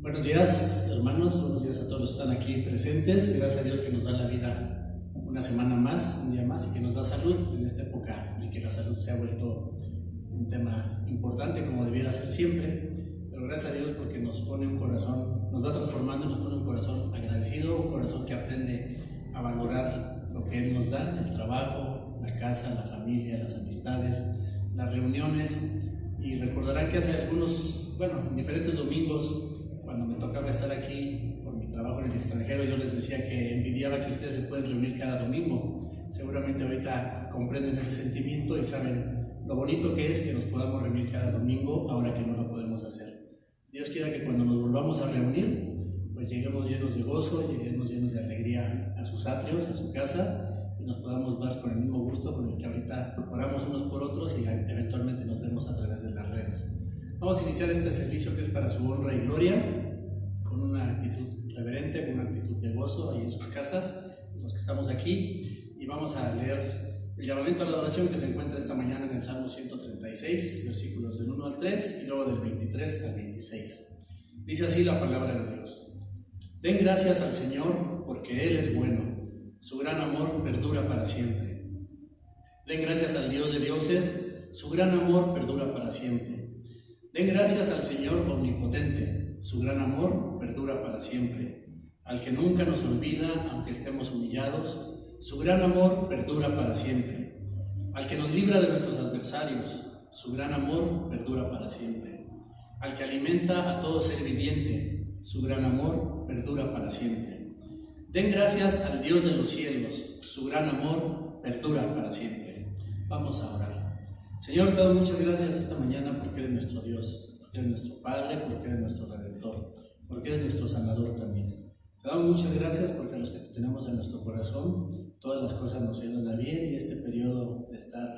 Buenos días, hermanos, buenos días a todos los que están aquí presentes. Gracias a Dios que nos da la vida una semana más, un día más, y que nos da salud en esta época en que la salud se ha vuelto un tema importante como debiera ser siempre. Pero gracias a Dios porque nos pone un corazón, nos va transformando y nos pone un corazón agradecido, un corazón que aprende a valorar lo que Él nos da, el trabajo, la casa, la familia, las amistades, las reuniones. Y recordarán que hace algunos, en diferentes domingos, cuando me tocaba estar aquí por mi trabajo en el extranjero, yo les decía que envidiaba que ustedes se pueden reunir cada domingo. Seguramente ahorita comprenden ese sentimiento y saben lo bonito que es que nos podamos reunir cada domingo ahora que no lo podemos hacer. Dios quiera que cuando nos volvamos a reunir, pues lleguemos llenos de gozo, lleguemos llenos de alegría a sus atrios, a su casa, y nos podamos ver con el mismo gusto con el que ahorita oramos unos por otros y eventualmente nos vemos a través de las redes. Vamos a iniciar este servicio que es para su honra y gloria, con una actitud reverente, con una actitud de gozo ahí en sus casas, los que estamos aquí, y vamos a leer el llamamiento a la adoración que se encuentra esta mañana en el Salmo 136, versículos del 1 al 3 y luego del 23 al 26. Dice así la palabra de Dios: Den gracias al Señor porque Él es bueno, su gran amor perdura para siempre. Den gracias al Dios de dioses, su gran amor perdura para siempre. Den gracias al Señor omnipotente, su gran amor perdura para siempre. Al que nunca nos olvida, aunque estemos humillados, su gran amor perdura para siempre. Al que nos libra de nuestros adversarios, su gran amor perdura para siempre. Al que alimenta a todo ser viviente, su gran amor perdura para siempre. Den gracias al Dios de los cielos, su gran amor perdura para siempre. Vamos a orar. Señor, te doy muchas gracias esta mañana porque eres nuestro Dios, porque eres nuestro Padre, porque eres nuestro Redentor, porque eres nuestro Sanador también. Te damos muchas gracias porque a los que te tenemos en nuestro corazón, todas las cosas nos ayudan a bien, y este periodo de estar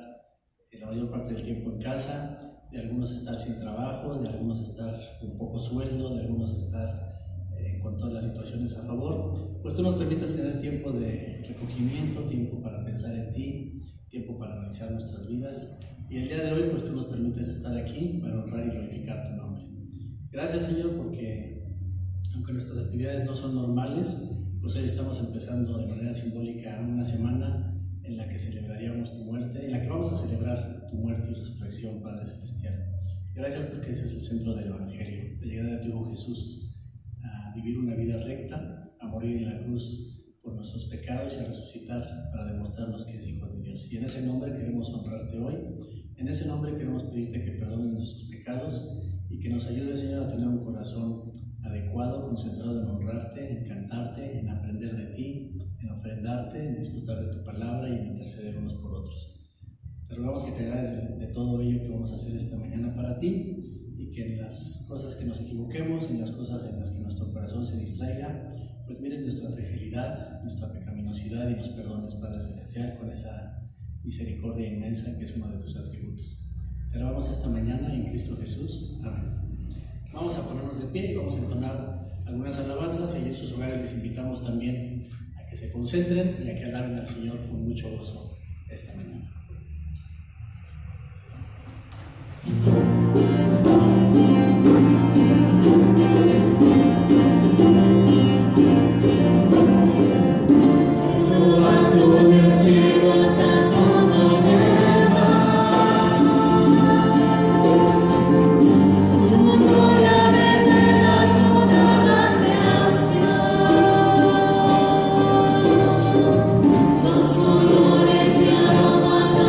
la mayor parte del tiempo en casa, de algunos estar sin trabajo, de algunos estar con poco sueldo, de algunos estar con todas las situaciones a favor, pues tú nos permites tener tiempo de recogimiento, tiempo para pensar en ti, tiempo para analizar nuestras vidas, y el día de hoy pues tú nos permites estar aquí para honrar y glorificar tu nombre. Gracias, Señor, porque aunque nuestras actividades no son normales, pues hoy estamos empezando de manera simbólica una semana en la que celebraríamos tu muerte, en la que vamos a celebrar tu muerte y resurrección, Padre Celestial. Gracias porque ese es el centro del Evangelio, la llegada de tu Hijo Jesús a vivir una vida recta, a morir en la cruz por nuestros pecados y a resucitar para demostrarnos que es Hijo de Dios. Y en ese nombre queremos honrarte hoy, en ese nombre queremos pedirte que perdones nuestros pecados y que nos ayudes, Señor, a tener un corazón adecuado, concentrado en honrarte, en cantarte, en aprender de ti, en ofrendarte, en disfrutar de tu palabra y en interceder unos por otros. Te rogamos que te agrades de todo ello que vamos a hacer esta mañana para ti, y que en las cosas que nos equivoquemos, en las cosas en las que nuestro corazón se distraiga, pues miren nuestra fragilidad, nuestra pecaminosidad, y nos perdones, Padre Celestial, con esa misericordia inmensa que es uno de tus atributos. Te alabamos esta mañana en Cristo Jesús. Amén. Vamos a ponernos de pie y vamos a entonar algunas alabanzas, y en sus hogares les invitamos también a que se concentren y a que alaben al Señor con mucho gozo esta mañana. Los colores y aromas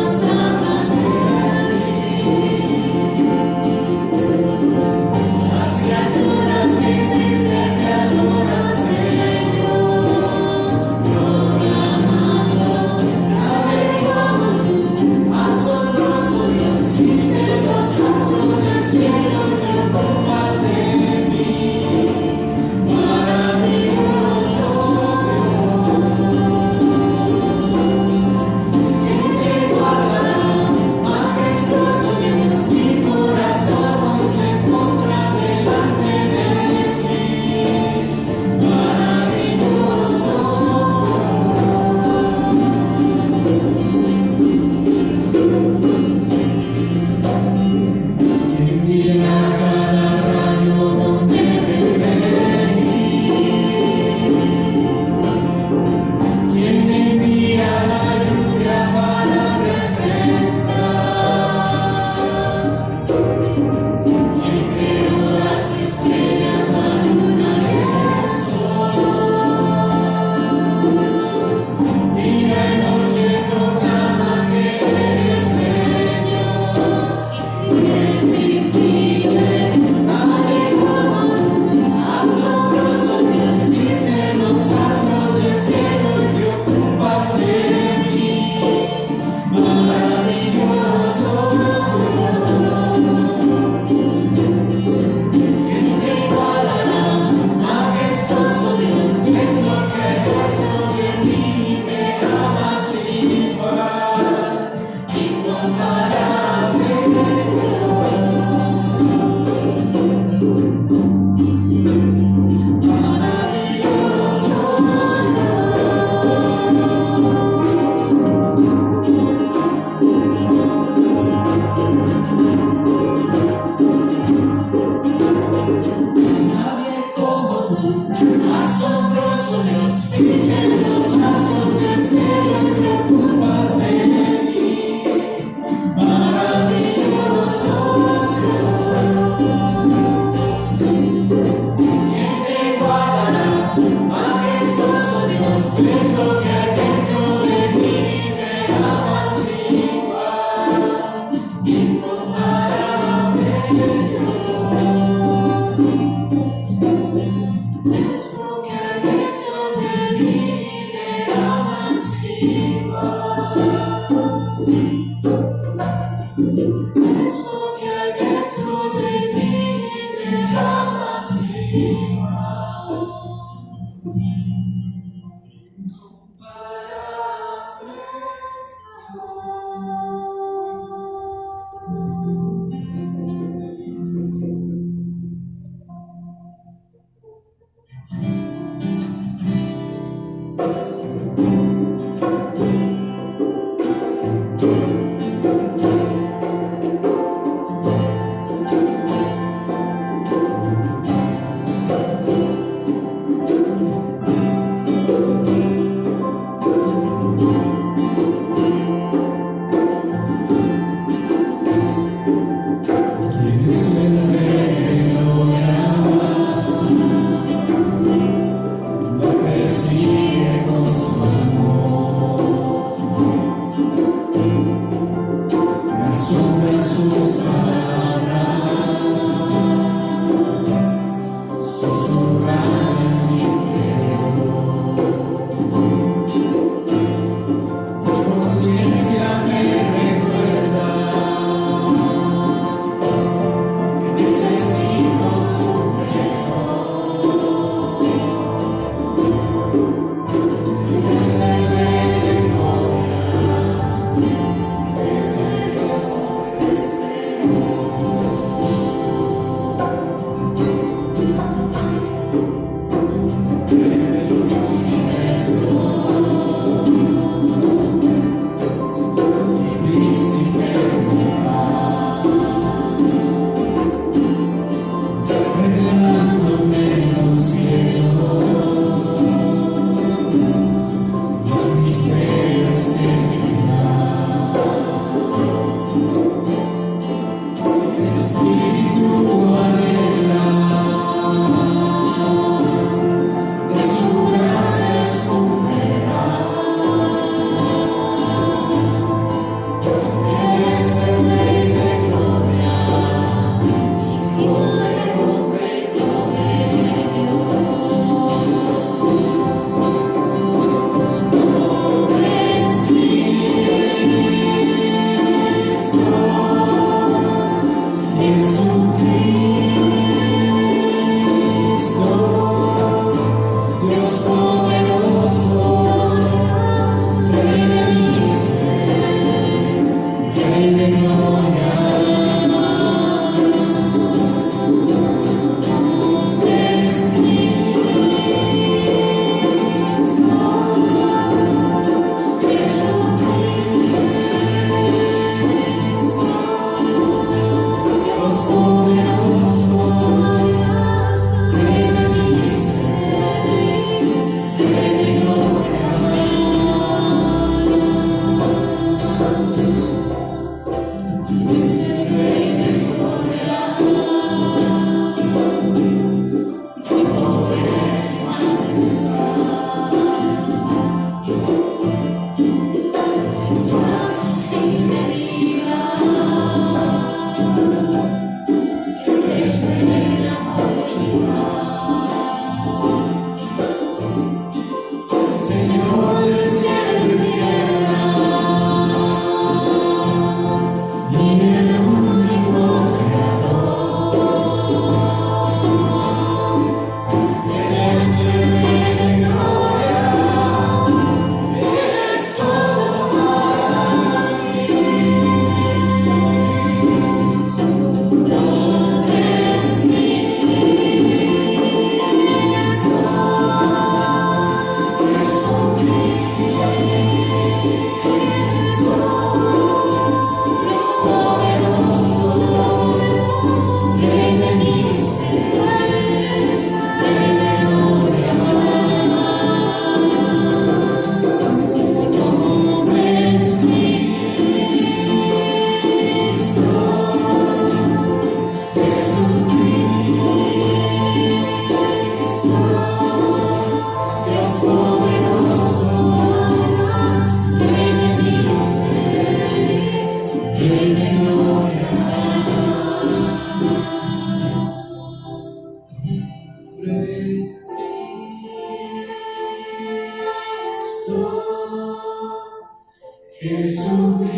Jesucristo,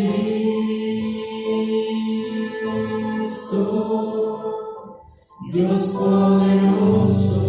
Dios poderoso,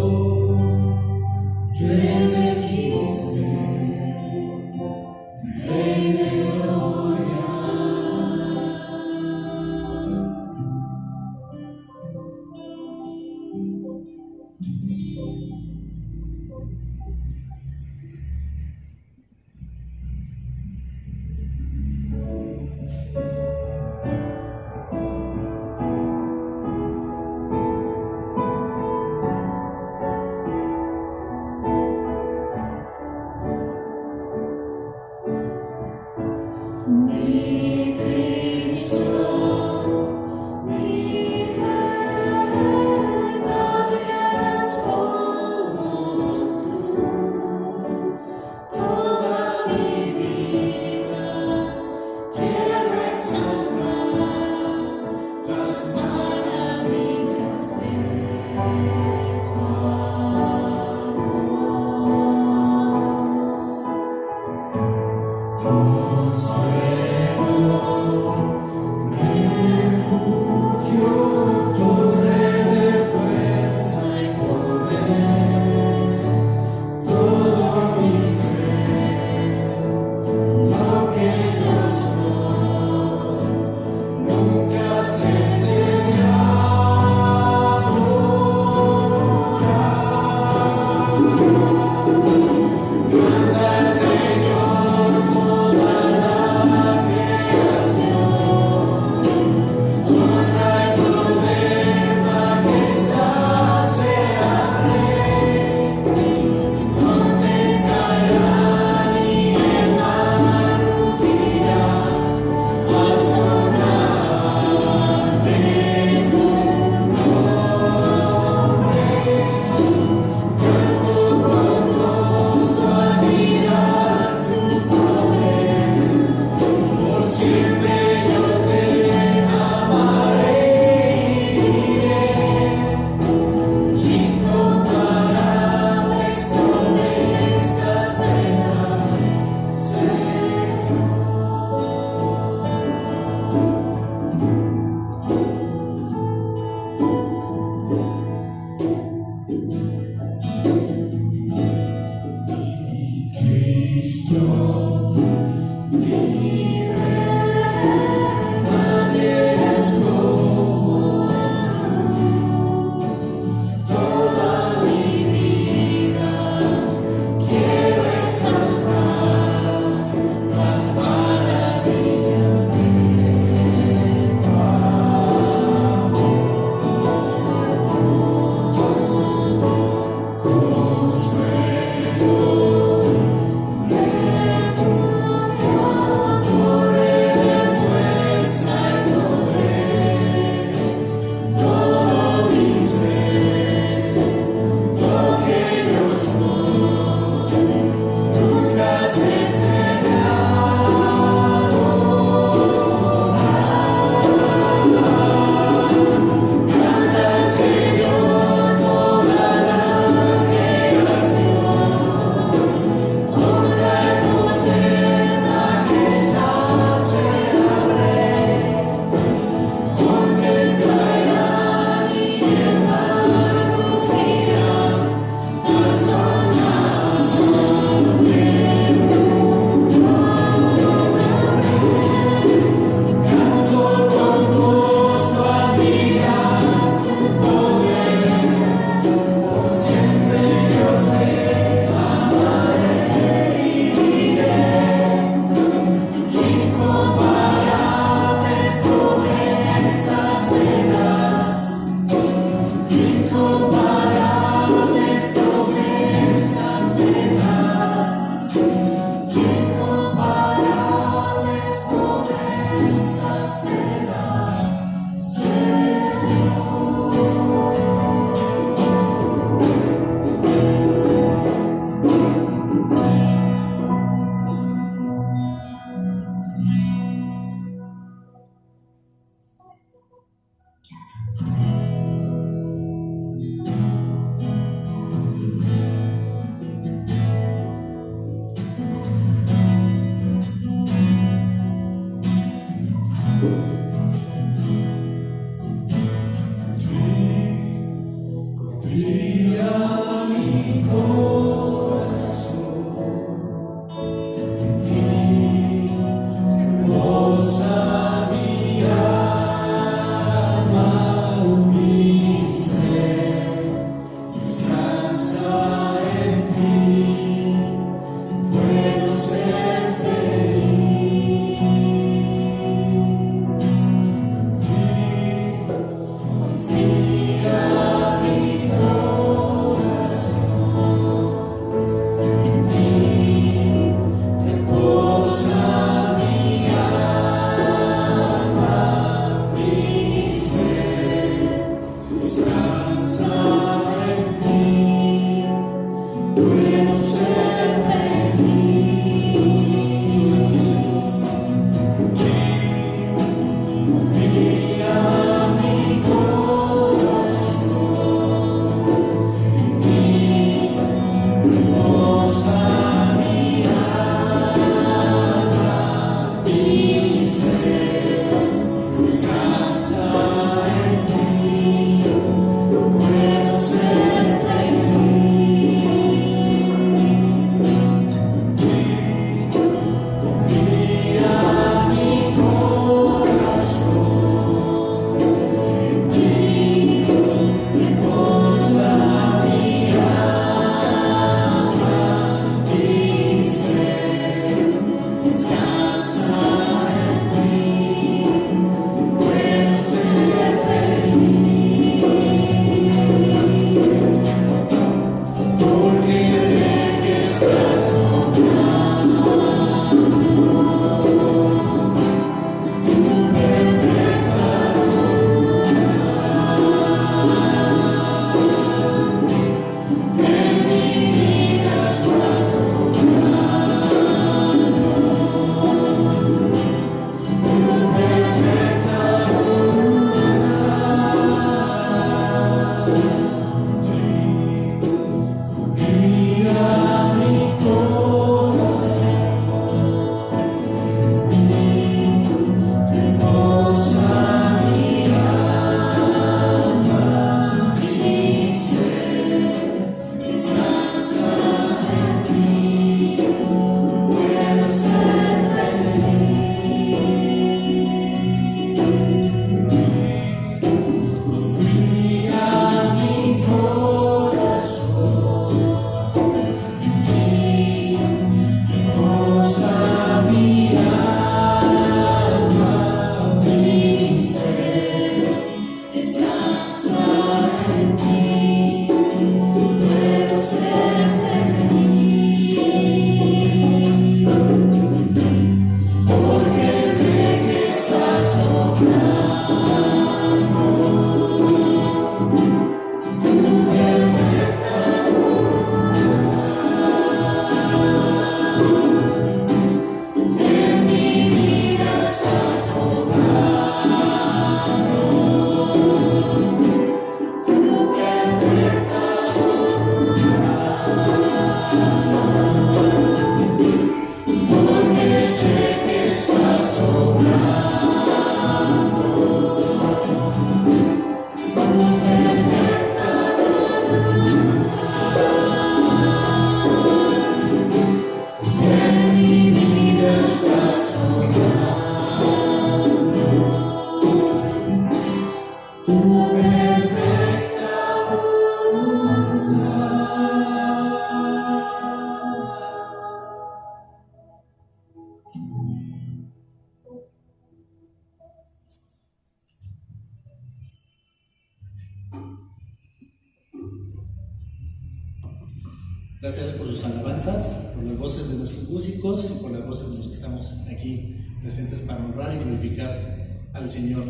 Gracias por sus alabanzas, por las voces de nuestros músicos y por las voces de los que estamos aquí presentes para honrar y glorificar al Señor.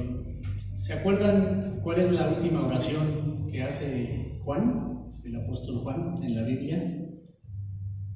¿Se acuerdan cuál es la última oración que hace Juan, el apóstol Juan, en la Biblia?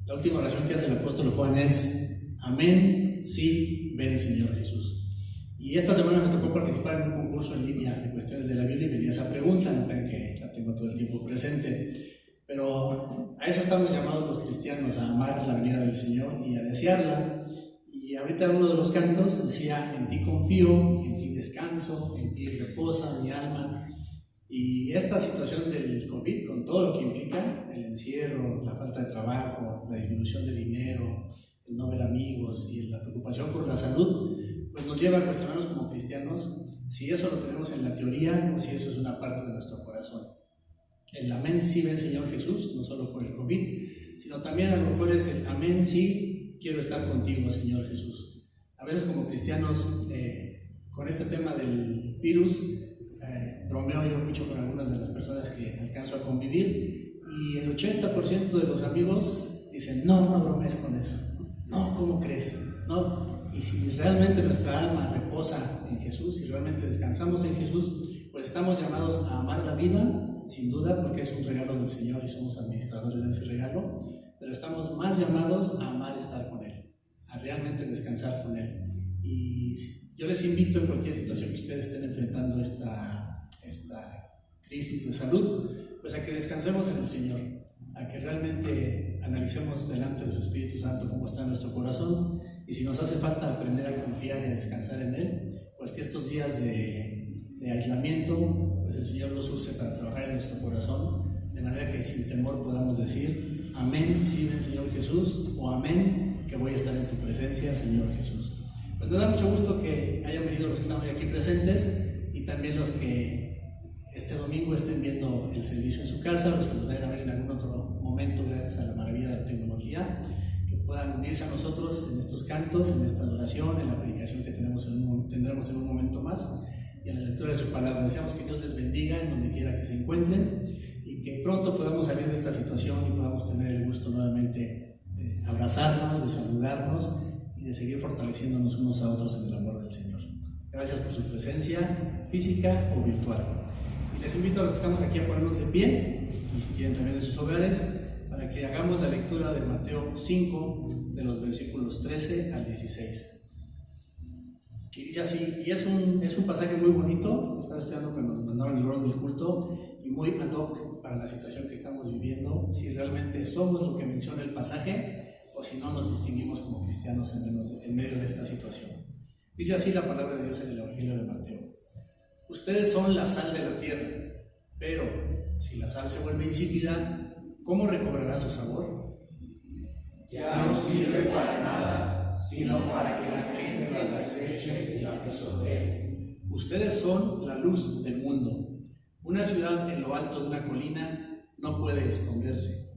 La última oración que hace el apóstol Juan es: amén, sí, ven Señor Jesús. Y esta semana me tocó participar en un concurso en línea de cuestiones de la Biblia y venía esa pregunta, no crean que la tengo todo el tiempo presente. Pero a eso estamos llamados los cristianos, a amar la venida del Señor y a desearla. Y ahorita uno de los cantos decía: en ti confío, en ti descanso, en ti reposa mi alma. Y esta situación del COVID, con todo lo que implica, el encierro, la falta de trabajo, la disminución de dinero, el no ver amigos y la preocupación por la salud, pues nos lleva a cuestionarnos como cristianos si eso lo tenemos en la teoría o si eso es una parte de nuestro corazón. El amén sí ven Señor Jesús, no solo por el COVID, sino también a lo mejor es el amén sí quiero estar contigo Señor Jesús. A veces como cristianos con este tema del virus bromeo yo mucho con algunas de las personas que alcanzo a convivir y el 80% de los amigos dicen: no bromees con eso, no, ¿cómo crees? No. Y si realmente nuestra alma reposa en Jesús, si realmente descansamos en Jesús, pues estamos llamados a amar la vida, sin duda, porque es un regalo del Señor y somos administradores de ese regalo, pero estamos más llamados a amar estar con Él, a realmente descansar con Él. Y yo les invito, en cualquier situación que ustedes estén enfrentando esta crisis de salud, pues a que descansemos en el Señor, a que realmente analicemos delante de su Espíritu Santo cómo está nuestro corazón, y si nos hace falta aprender a confiar y a descansar en Él, pues que estos días de aislamiento, pues el Señor los use para trabajar en nuestro corazón, de manera que sin temor podamos decir: amén, sí ven Señor Jesús, o amén, que voy a estar en tu presencia, Señor Jesús. Pues nos da mucho gusto que hayan venido los que estamos aquí presentes y también los que este domingo estén viendo el servicio en su casa, los que nos vayan a ver en algún otro momento gracias a la maravilla de la tecnología, que puedan unirse a nosotros en estos cantos, en esta adoración, en la predicación que tendremos en un momento más, y en la lectura de su palabra. Deseamos que Dios les bendiga en donde quiera que se encuentren y que pronto podamos salir de esta situación y podamos tener el gusto nuevamente de abrazarnos, de saludarnos y de seguir fortaleciéndonos unos a otros en el amor del Señor. Gracias por su presencia física o virtual. Y les invito a los que estamos aquí a ponernos de pie, y si quieren también en sus hogares, para que hagamos la lectura de Mateo 5, de los versículos 13 al 16. Y dice así, y es un pasaje muy bonito. Estaba estudiando cuando nos mandaron el orden del culto, y muy ad hoc para la situación que estamos viviendo, si realmente somos lo que menciona el pasaje, o si no nos distinguimos como cristianos en medio de esta situación. Dice así la palabra de Dios en el Evangelio de Mateo: ustedes son la sal de la tierra, pero si la sal se vuelve insípida, ¿cómo recobrará su sabor? Ya no sirve para nada, sino para que la gente la deseche y la pisotee. Ustedes son la luz del mundo. Una ciudad en lo alto de una colina no puede esconderse.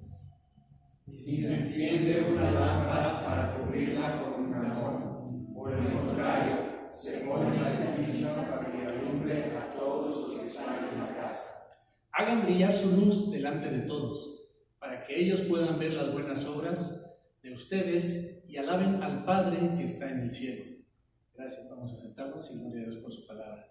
Si se enciende una lámpara para cubrirla con un cajón, por el contrario, se pone la cornisa para que alumbre a todos los que están en la casa. Hagan brillar su luz delante de todos, para que ellos puedan ver las buenas obras de ustedes y alaben al Padre que está en el cielo. Gracias, vamos a sentarnos y gloria a Dios por su palabra.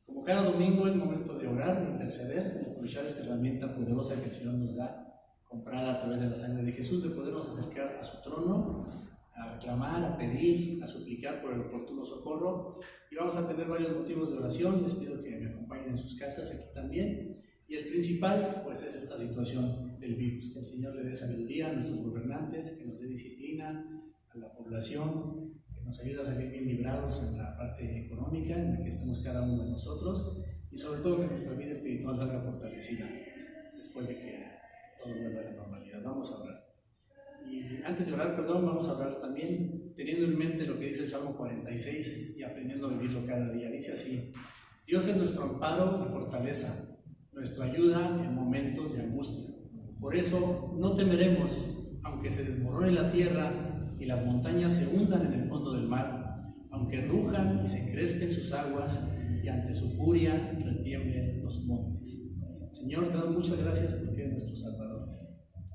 Como cada domingo es momento de orar, de interceder, de aprovechar esta herramienta poderosa que el Señor nos da, comprada a través de la sangre de Jesús, de podernos acercar a su trono, a reclamar, a pedir, a suplicar por el oportuno socorro. Y vamos a tener varios motivos de oración. Les pido que me acompañen en sus casas, aquí también. Y el principal, pues, es esta situación del virus. Que el Señor le dé sabiduría a nuestros gobernantes, que nos dé disciplina a la población, que nos ayude a salir bien librados en la parte económica en la que estemos cada uno de nosotros, y sobre todo que nuestra vida espiritual salga fortalecida después de que todo vuelva a la vamos a orar. Y antes de orar, vamos a orar también teniendo en mente lo que dice el Salmo 46 y aprendiendo a vivirlo cada día. Dice así: Dios es nuestro amparo y fortaleza, nuestra ayuda en momentos de angustia. Por eso no temeremos, aunque se desmorone la tierra y las montañas se hundan en el fondo del mar, aunque rujan y se encrespen sus aguas y ante su furia retiemblen los montes. Señor, te damos muchas gracias porque eres nuestro Salvador.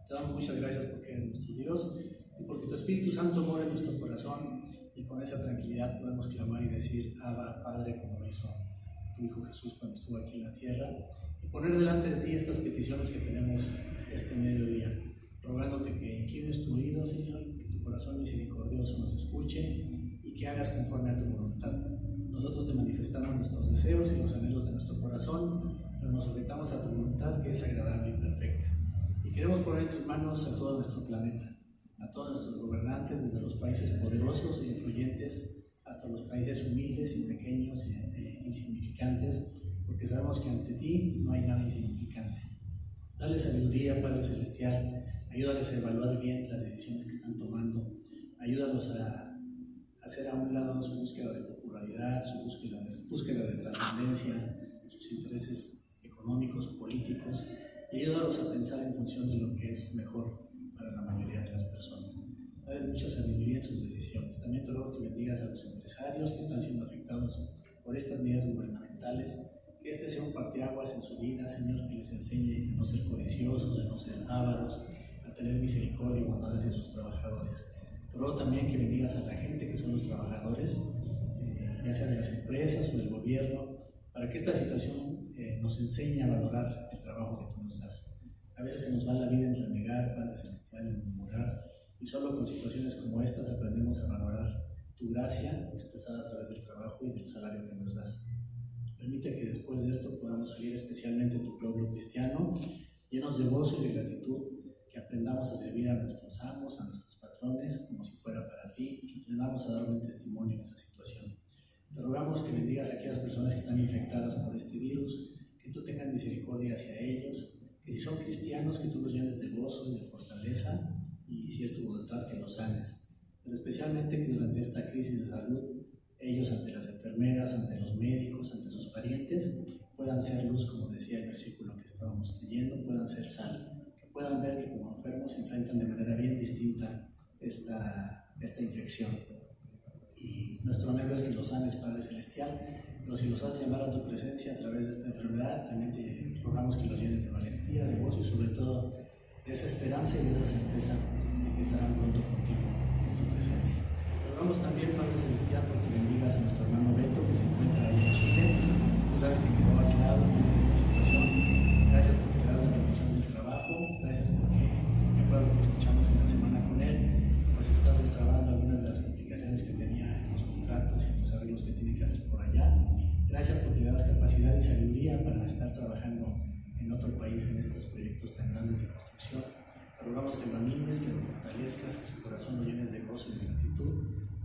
Te damos muchas gracias porque eres nuestro Dios y porque tu Espíritu Santo mora en nuestro corazón, y con esa tranquilidad podemos clamar y decir: Abba, Padre, como lo hizo tu Hijo Jesús cuando estuvo aquí en la tierra, y poner delante de ti estas peticiones que tenemos este mediodía, rogándote que inclines tu oído, Señor, que tu corazón misericordioso nos escuche y que hagas conforme a tu voluntad. Nosotros te manifestamos nuestros deseos y los anhelos de nuestro corazón, pero nos sujetamos a tu voluntad, que es agradable y perfecta. Y queremos poner en tus manos a todo nuestro planeta, a todos nuestros gobernantes, desde los países poderosos e influyentes hasta los países humildes y pequeños e insignificantes, porque sabemos que ante ti no hay nada insignificante. Dale sabiduría, Padre Celestial, ayúdales a evaluar bien las decisiones que están tomando, ayúdalos a hacer a un lado su búsqueda de popularidad, su búsqueda de trascendencia, sus intereses económicos o políticos, y ayúdalos a pensar en función de lo que es mejor para la mayoría de las personas. Dale mucha sabiduría en sus decisiones. También te ruego que bendigas a los empresarios que están siendo afectados por estas medidas gubernamentales, que este sea un parteaguas en su vida, Señor, que les enseñe a no ser codiciosos, a no ser ávaros, a tener misericordia y bondad hacia sus trabajadores. Te ruego también que bendigas a la gente que son los trabajadores, ya sea de las empresas o del gobierno, para que esta situación nos enseñe a valorar el trabajo que tú nos das. A veces se nos va la vida en renegar, Padre Celestial, en murmurar, y solo con situaciones como estas aprendemos a valorar tu gracia expresada a través del trabajo y del salario que nos das. Permite que después de esto podamos salir, especialmente tu pueblo cristiano, llenos de gozo y de gratitud, que aprendamos a servir a nuestros amos, a nuestros patrones, como si fuera para ti, que aprendamos a dar buen testimonio en esa situación. Te rogamos que bendigas a aquellas personas que están infectadas por este virus, que tú tengas misericordia hacia ellos, que si son cristianos, que tú los llenes de gozo y de fortaleza, y si es tu voluntad, que los sanes. Pero especialmente que durante esta crisis de salud, ellos ante las enfermeras, ante los médicos, ante sus parientes, puedan ser luz, como decía el versículo que estábamos leyendo, puedan ser sal, que puedan ver que como enfermos se enfrentan de manera bien distinta esta infección. Y nuestro anhelo es que los sanes, Padre Celestial, pero si los haces llamar a tu presencia a través de esta enfermedad, también te rogamos que los llenes de valentía, de gozo y sobre todo de esa esperanza y de esa certeza de que estarán pronto contigo en tu presencia. Te rogamos también, Padre Celestial, porque bendigas a nuestro hermano Beto, que se encuentra ahí en Chile. Tú sabes que quedó aislado en medio de esta situación. Gracias porque te da la bendición del trabajo, gracias porque, de acuerdo a lo que escuchamos en la semana con él, pues estás destrabando algunas de las complicaciones que tenía en los contratos y en los arreglos que tiene que hacer por allá. Gracias porque le das capacidad y sabiduría para estar trabajando en otro país en estos proyectos tan grandes de construcción. Te rogamos que lo animes, que lo fortalezcas, que su corazón lo llenes de gozo y de gratitud,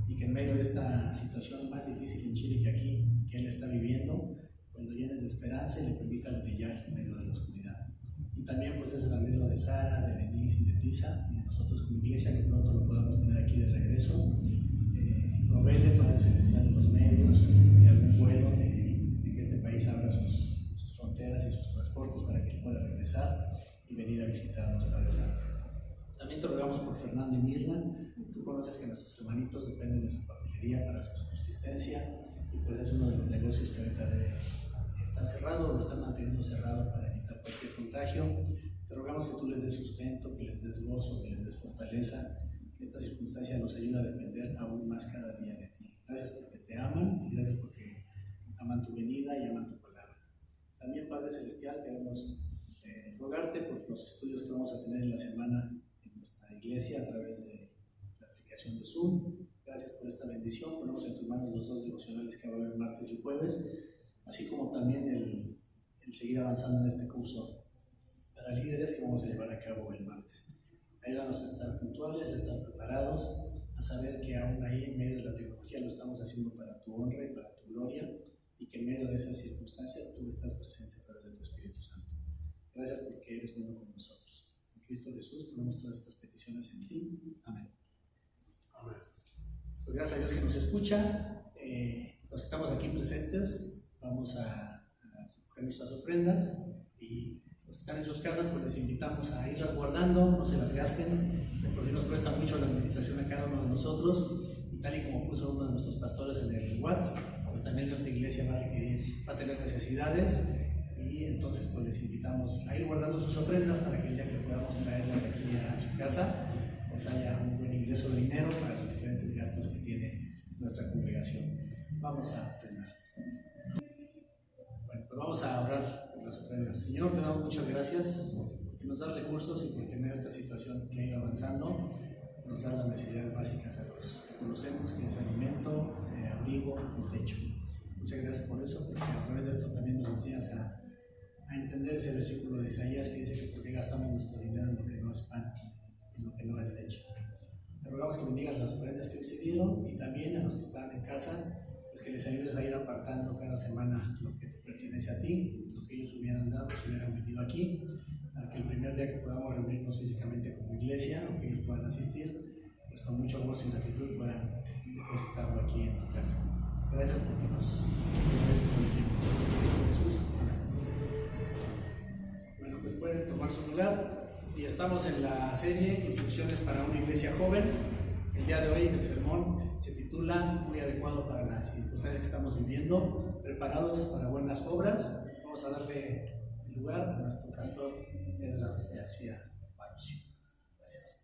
y que en medio de esta situación más difícil en Chile que aquí, que él está viviendo, pues lo llenes de esperanza y le permitas brillar en medio de la oscuridad. Y también pues es el anhelo de Sara, de Denise y de Brisa, y de nosotros como iglesia, que pronto lo podamos tener aquí de regreso. Provéele, Padre Celestial, de los medios, de algún vuelo, de que este país abra sus fronteras y sus transportes para que él pueda regresar y venir a visitarnos, Padre Santo. También te rogamos por Fernando y Mirna. Tú conoces que nuestros hermanitos dependen de su papelería para su subsistencia, y pues es uno de los negocios que ahorita está cerrado, lo están manteniendo cerrado para evitar cualquier contagio. Te rogamos que tú les des sustento, que les des gozo, que les des fortaleza, que esta circunstancia nos ayude a depender aún más cada día de ti. Gracias porque te aman, y gracias porque aman tu venida y aman tu palabra. También, Padre Celestial, queremos rogarte por los estudios que vamos a tener en la semana en nuestra iglesia a través de la aplicación de Zoom. Gracias por esta bendición. Ponemos en tus manos los 2 devocionales que va a haber martes y jueves, así como también el seguir avanzando en este curso para líderes que vamos a llevar a cabo el martes. Ayúdanos a estar puntuales, a estar preparados, a saber que aún ahí en medio de la tecnología lo estamos haciendo para tu honra y para tu gloria, y que en medio de esas circunstancias tú estás presente a través de tu Espíritu Santo. Gracias porque eres bueno con nosotros. En Cristo Jesús, ponemos todas estas peticiones en ti. Amén. Amén. Pues gracias a Dios que nos escucha. Los que estamos aquí presentes, vamos a recoger nuestras ofrendas, y los que están en sus casas, pues les invitamos a irlas guardando, no se las gasten, porque nos cuesta mucho la administración a cada uno de nosotros, y tal y como puso uno de nuestros pastores en el WhatsApp, pues también nuestra iglesia va a tener necesidades, y entonces pues les invitamos a ir guardando sus ofrendas para que el día que podamos traerlas aquí a su casa, pues haya un buen ingreso de dinero para los diferentes gastos que tiene nuestra congregación. Vamos a ofrendar. Bueno, pues vamos a orar por las ofrendas. Señor, te damos muchas gracias porque nos das recursos y porque en medio de esta situación que ha ido avanzando nos das las necesidades básicas a los que conocemos, que es alimento, abrigo y techo. Muchas gracias por eso, porque a través de esto también nos enseñas a entender ese versículo de Isaías que dice que porque gastamos nuestro dinero en lo que no es pan, en lo que no es leche. Te rogamos que bendigas las ofrendas que hoy se dieron, y también a los que están en casa, pues que les ayudes a ir apartando cada semana lo que te pertenece a ti, lo que ellos hubieran dado si hubieran venido aquí, para que el primer día que podamos reunirnos físicamente como iglesia, o que ellos puedan asistir, pues con mucho gozo y gratitud puedan depositarlo aquí en tu casa. Gracias porque nos des todo el tiempo. En Cristo Jesús. Bueno, pues pueden tomar su lugar. Y estamos en la serie Instrucciones para una iglesia joven. El día de hoy el sermón se titula Muy adecuado para las circunstancias que estamos viviendo, preparados para buenas obras. Vamos a darle el lugar a nuestro pastor Esdras García Barocio. Gracias.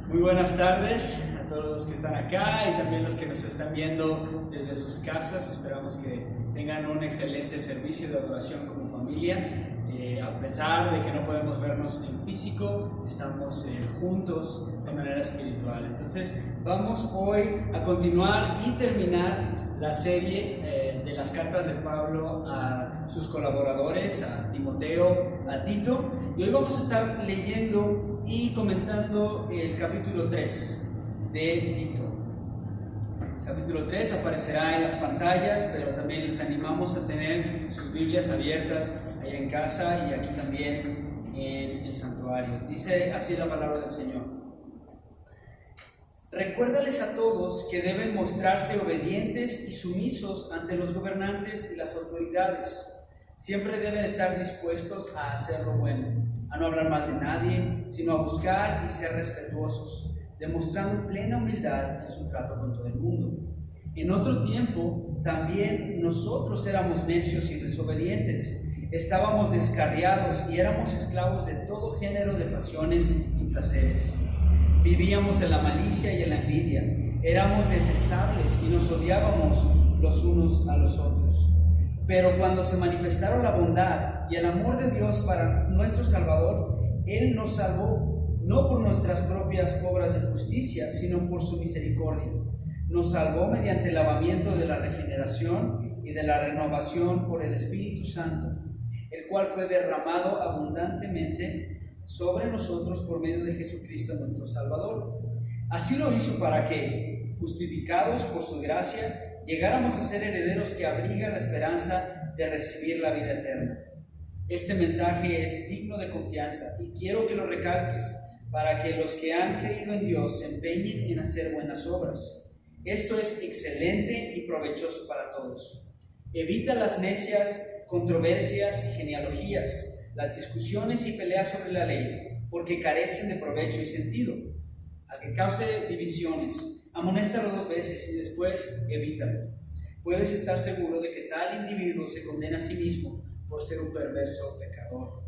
Muy buenas tardes a todos los que están acá y también los que nos están viendo desde sus casas. Esperamos que tengan un excelente servicio de adoración como familia. A pesar de que no podemos vernos en físico, estamos juntos de manera espiritual. Entonces vamos hoy a continuar y terminar la serie de las cartas de Pablo a sus colaboradores, a Timoteo, a Tito, y hoy vamos a estar leyendo y comentando el capítulo 3 de Tito. El capítulo 3 aparecerá en las pantallas, pero también les animamos a tener sus Biblias abiertas allá en casa y aquí también en el santuario. Dice así la palabra del Señor. Recuérdales a todos que deben mostrarse obedientes y sumisos ante los gobernantes y las autoridades. Siempre deben estar dispuestos a hacer lo bueno, a no hablar mal de nadie, sino a buscar y ser respetuosos, demostrando plena humildad en su trato con todo el mundo. En otro tiempo, también nosotros éramos necios y desobedientes, estábamos descarriados y éramos esclavos de todo género de pasiones y placeres. Vivíamos en la malicia y en la envidia, éramos detestables y nos odiábamos los unos a los otros. Pero cuando se manifestaron la bondad y el amor de Dios para nuestro Salvador, Él nos salvó, no por nuestras propias obras de justicia, sino por su misericordia. Nos salvó mediante el lavamiento de la regeneración y de la renovación por el Espíritu Santo, el cual fue derramado abundantemente sobre nosotros por medio de Jesucristo nuestro Salvador. Así lo hizo para que, justificados por su gracia, llegáramos a ser herederos que abrigan la esperanza de recibir la vida eterna. Este mensaje es digno de confianza y quiero que lo recalques para que los que han creído en Dios se empeñen en hacer buenas obras. Esto es excelente y provechoso para todos. Evita las necias controversias y genealogías, las discusiones y peleas sobre la ley, porque carecen de provecho y sentido. Al que cause divisiones, amonéstalo 2 veces y después evítalo. Puedes estar seguro de que tal individuo se condena a sí mismo por ser un perverso pecador.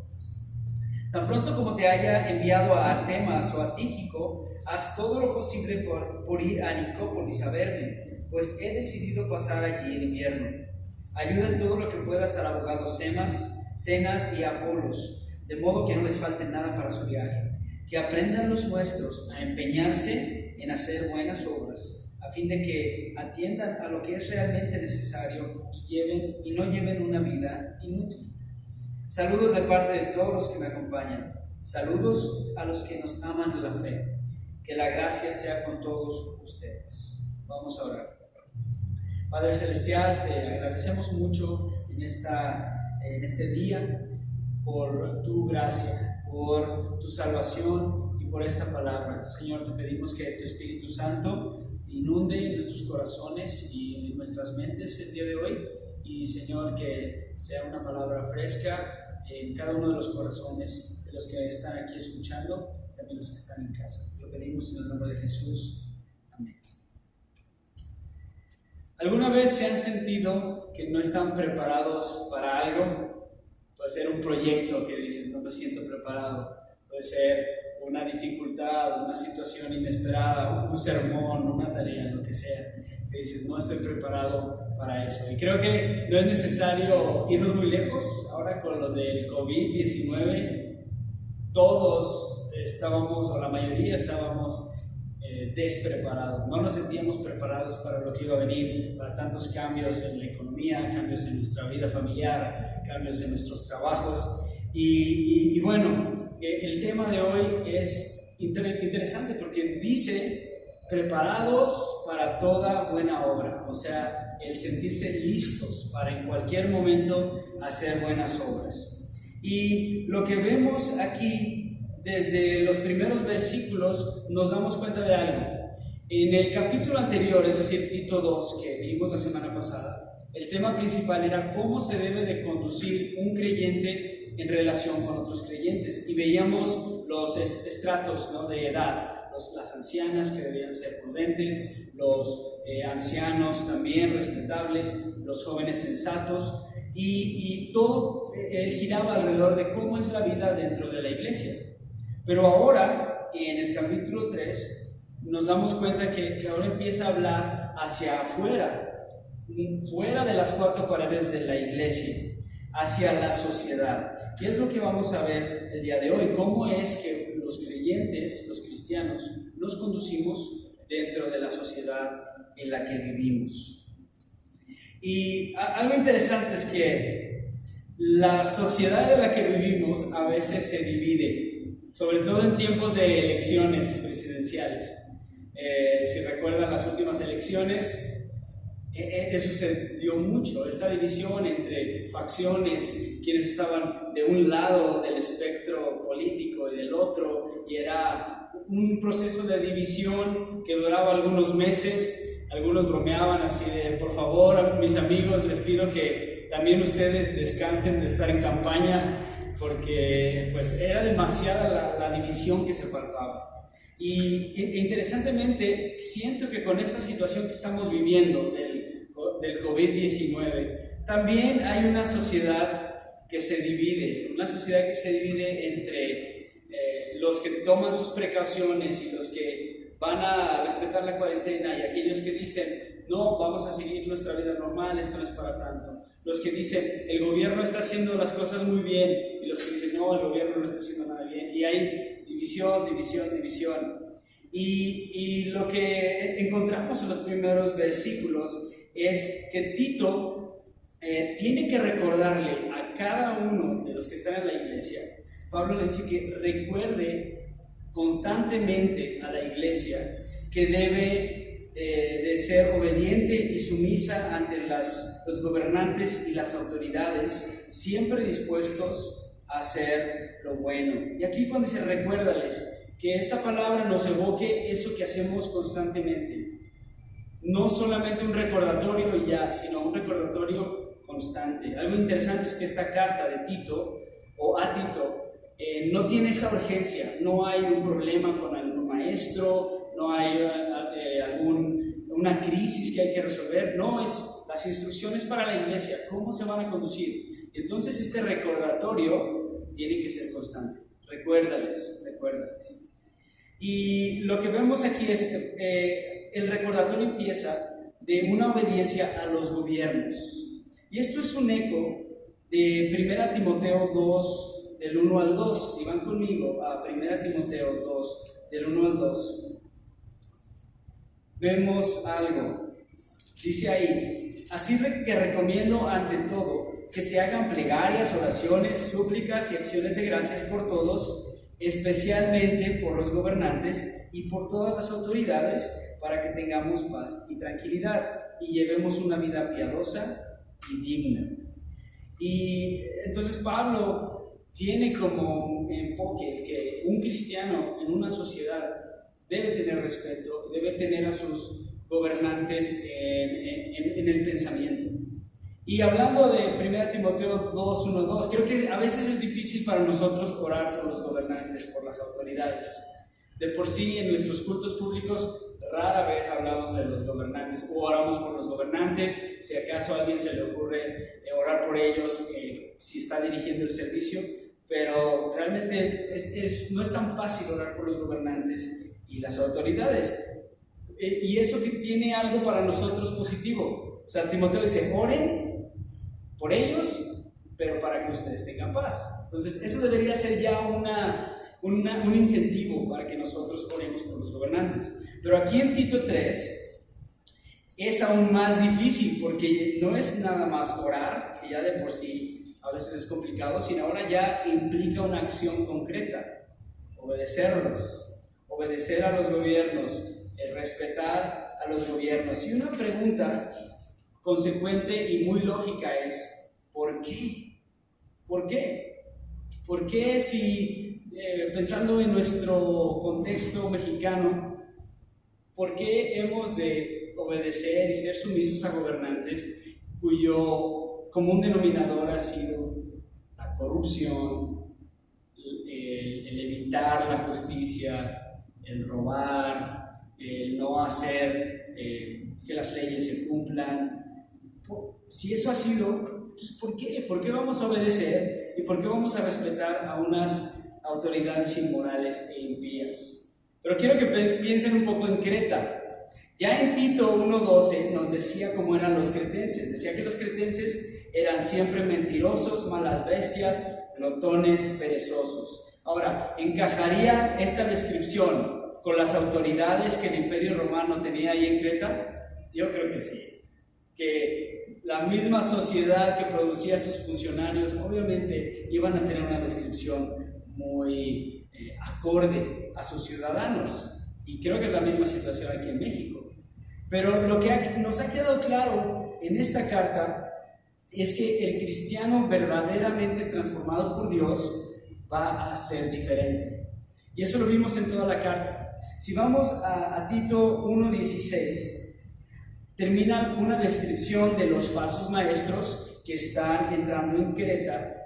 Tan pronto como te haya enviado a Artemas o a Tíquico, haz todo lo posible por ir a Nicópolis a verme, pues he decidido pasar allí el invierno. Ayuda en todo lo que puedas al abogado Zenas y a Apolos, de modo que no les falte nada para su viaje. Que aprendan los nuestros a empeñarse en hacer buenas obras, a fin de que atiendan a lo que es realmente necesario y no lleven una vida inútil. Saludos de parte de todos los que me acompañan. Saludos a los que nos aman en la fe. Que la gracia sea con todos ustedes. Vamos a orar. Padre Celestial, te agradecemos mucho en este día por tu gracia, por tu salvación y por esta palabra. Señor, te pedimos que tu Espíritu Santo inunde nuestros corazones y nuestras mentes el día de hoy. Y Señor, que sea una palabra fresca en cada uno de los corazones de los que están aquí escuchando, también los que están en casa. Te lo pedimos en el nombre de Jesús. Amén. ¿Alguna vez se han sentido que no están preparados para algo? Puede ser un proyecto que dices, no me siento preparado. Puede ser una dificultad, una situación inesperada, un sermón, una tarea, lo que sea. Que dices, no estoy preparado para eso. Y creo que no es necesario irnos muy lejos. Ahora con lo del COVID-19, todos estábamos, o la mayoría estábamos despreparados, no nos sentíamos preparados para lo que iba a venir, para tantos cambios en la economía, cambios en nuestra vida familiar, cambios en nuestros trabajos. Y bueno, el tema de hoy es interesante porque dice preparados para toda buena obra, o sea, el sentirse listos para en cualquier momento hacer buenas obras. Y lo que vemos aquí desde los primeros versículos nos damos cuenta de algo. En el capítulo anterior, es decir, Tito 2, que vimos la semana pasada, el tema principal era cómo se debe de conducir un creyente en relación con otros creyentes. Y veíamos los estratos, ¿no?, de edad, las ancianas que debían ser prudentes, los ancianos también respetables, los jóvenes sensatos, y todo giraba alrededor de cómo es la vida dentro de la iglesia. Pero ahora, en el capítulo 3, nos damos cuenta que ahora empieza a hablar hacia afuera, fuera de las cuatro paredes de la iglesia, hacia la sociedad. Y es lo que vamos a ver el día de hoy, cómo es que los creyentes, los cristianos, nos conducimos dentro de la sociedad en la que vivimos. Y algo interesante es que la sociedad en la que vivimos a veces se divide, sobre todo en tiempos de elecciones presidenciales. Si recuerdan las últimas elecciones, eso se dio mucho, esta división entre facciones, quienes estaban de un lado del espectro político y del otro, y era un proceso de división que duraba algunos meses. Algunos bromeaban así de, por favor, mis amigos, les pido que también ustedes descansen de estar en campaña, porque pues era demasiada la división que se palpaba. Y interesantemente, siento que con esta situación que estamos viviendo del COVID-19, también hay una sociedad que se divide, entre los que toman sus precauciones y los que van a respetar la cuarentena, y aquellos que dicen, no, vamos a seguir nuestra vida normal, esto no es para tanto. Los que dicen, el gobierno está haciendo las cosas muy bien, y los que dicen, no, el gobierno no está haciendo nada bien. Y hay división. Y lo que encontramos en los primeros versículos es que Tito tiene que recordarle a cada uno de los que están en la iglesia. Pablo le dice que recuerde constantemente a la iglesia que debe de ser obediente y sumisa ante los gobernantes y las autoridades, siempre dispuestos a hacer lo bueno. Y aquí cuando dice recuérdales, que esta palabra nos evoque eso que hacemos constantemente, no solamente un recordatorio y ya, sino un recordatorio constante. Algo interesante es que esta carta de Tito, o a Tito, no tiene esa urgencia, no hay un problema con algún maestro, no hay una crisis que hay que resolver, no, es las instrucciones para la iglesia, cómo se van a conducir. Entonces este recordatorio tiene que ser constante, recuérdales. Y lo que vemos aquí es el recordatorio empieza de una obediencia a los gobiernos. Y esto es un eco de 1 Timoteo 2, del 1 al 2. Si van conmigo a 1 Timoteo 2, del 1 al 2, vemos algo. Dice ahí, así que recomiendo ante todo que se hagan plegarias, oraciones, súplicas y acciones de gracias por todos, especialmente por los gobernantes y por todas las autoridades, para que tengamos paz y tranquilidad y llevemos una vida piadosa y digna. Y entonces Pablo tiene como enfoque que un cristiano en una sociedad debe tener respeto, debe tener a sus gobernantes en el pensamiento. Y hablando de 1 Timoteo 2, 1, 2, creo que a veces es difícil para nosotros orar por los gobernantes, por las autoridades. De por sí, en nuestros cultos públicos, rara vez hablamos de los gobernantes o oramos por los gobernantes. Si acaso a alguien se le ocurre orar por ellos, si está dirigiendo el servicio, pero realmente no es tan fácil orar por los gobernantes y las autoridades. Y eso que tiene algo para nosotros positivo. O sea, Timoteo dice, oren por ellos, pero para que ustedes tengan paz. Entonces, eso debería ser ya un incentivo para que nosotros oremos por los gobernantes. Pero aquí en Tito 3 es aún más difícil, porque no es nada más orar, que ya de por sí a veces es complicado, sino ahora ya implica una acción concreta: obedecerlos, obedecer a los gobiernos, respetar a los gobiernos. Y una pregunta consecuente y muy lógica es: ¿por qué? ¿Por qué? ¿Por qué si, pensando en nuestro contexto mexicano, por qué hemos de obedecer y ser sumisos a gobernantes cuyo común denominador ha sido la corrupción, el evitar la justicia, el robar, el no hacer que las leyes se cumplan? Si eso ha sido, entonces ¿por qué? ¿Por qué vamos a obedecer y por qué vamos a respetar a unas autoridades inmorales e impías? Pero quiero que piensen un poco en Creta. Ya en Tito 1:12 nos decía cómo eran los cretenses. Decía que los cretenses eran siempre mentirosos, malas bestias, glotones, perezosos. Ahora, ¿encajaría esta descripción con las autoridades que el Imperio Romano tenía ahí en Creta? Yo creo que sí. Que la misma sociedad que producía a sus funcionarios obviamente iban a tener una descripción muy acorde a sus ciudadanos, y creo que es la misma situación aquí en México. Pero lo que nos ha quedado claro en esta carta es que el cristiano verdaderamente transformado por Dios va a ser diferente, y eso lo vimos en toda la carta. Si vamos a Tito 1:16, termina una descripción de los falsos maestros que están entrando en Creta,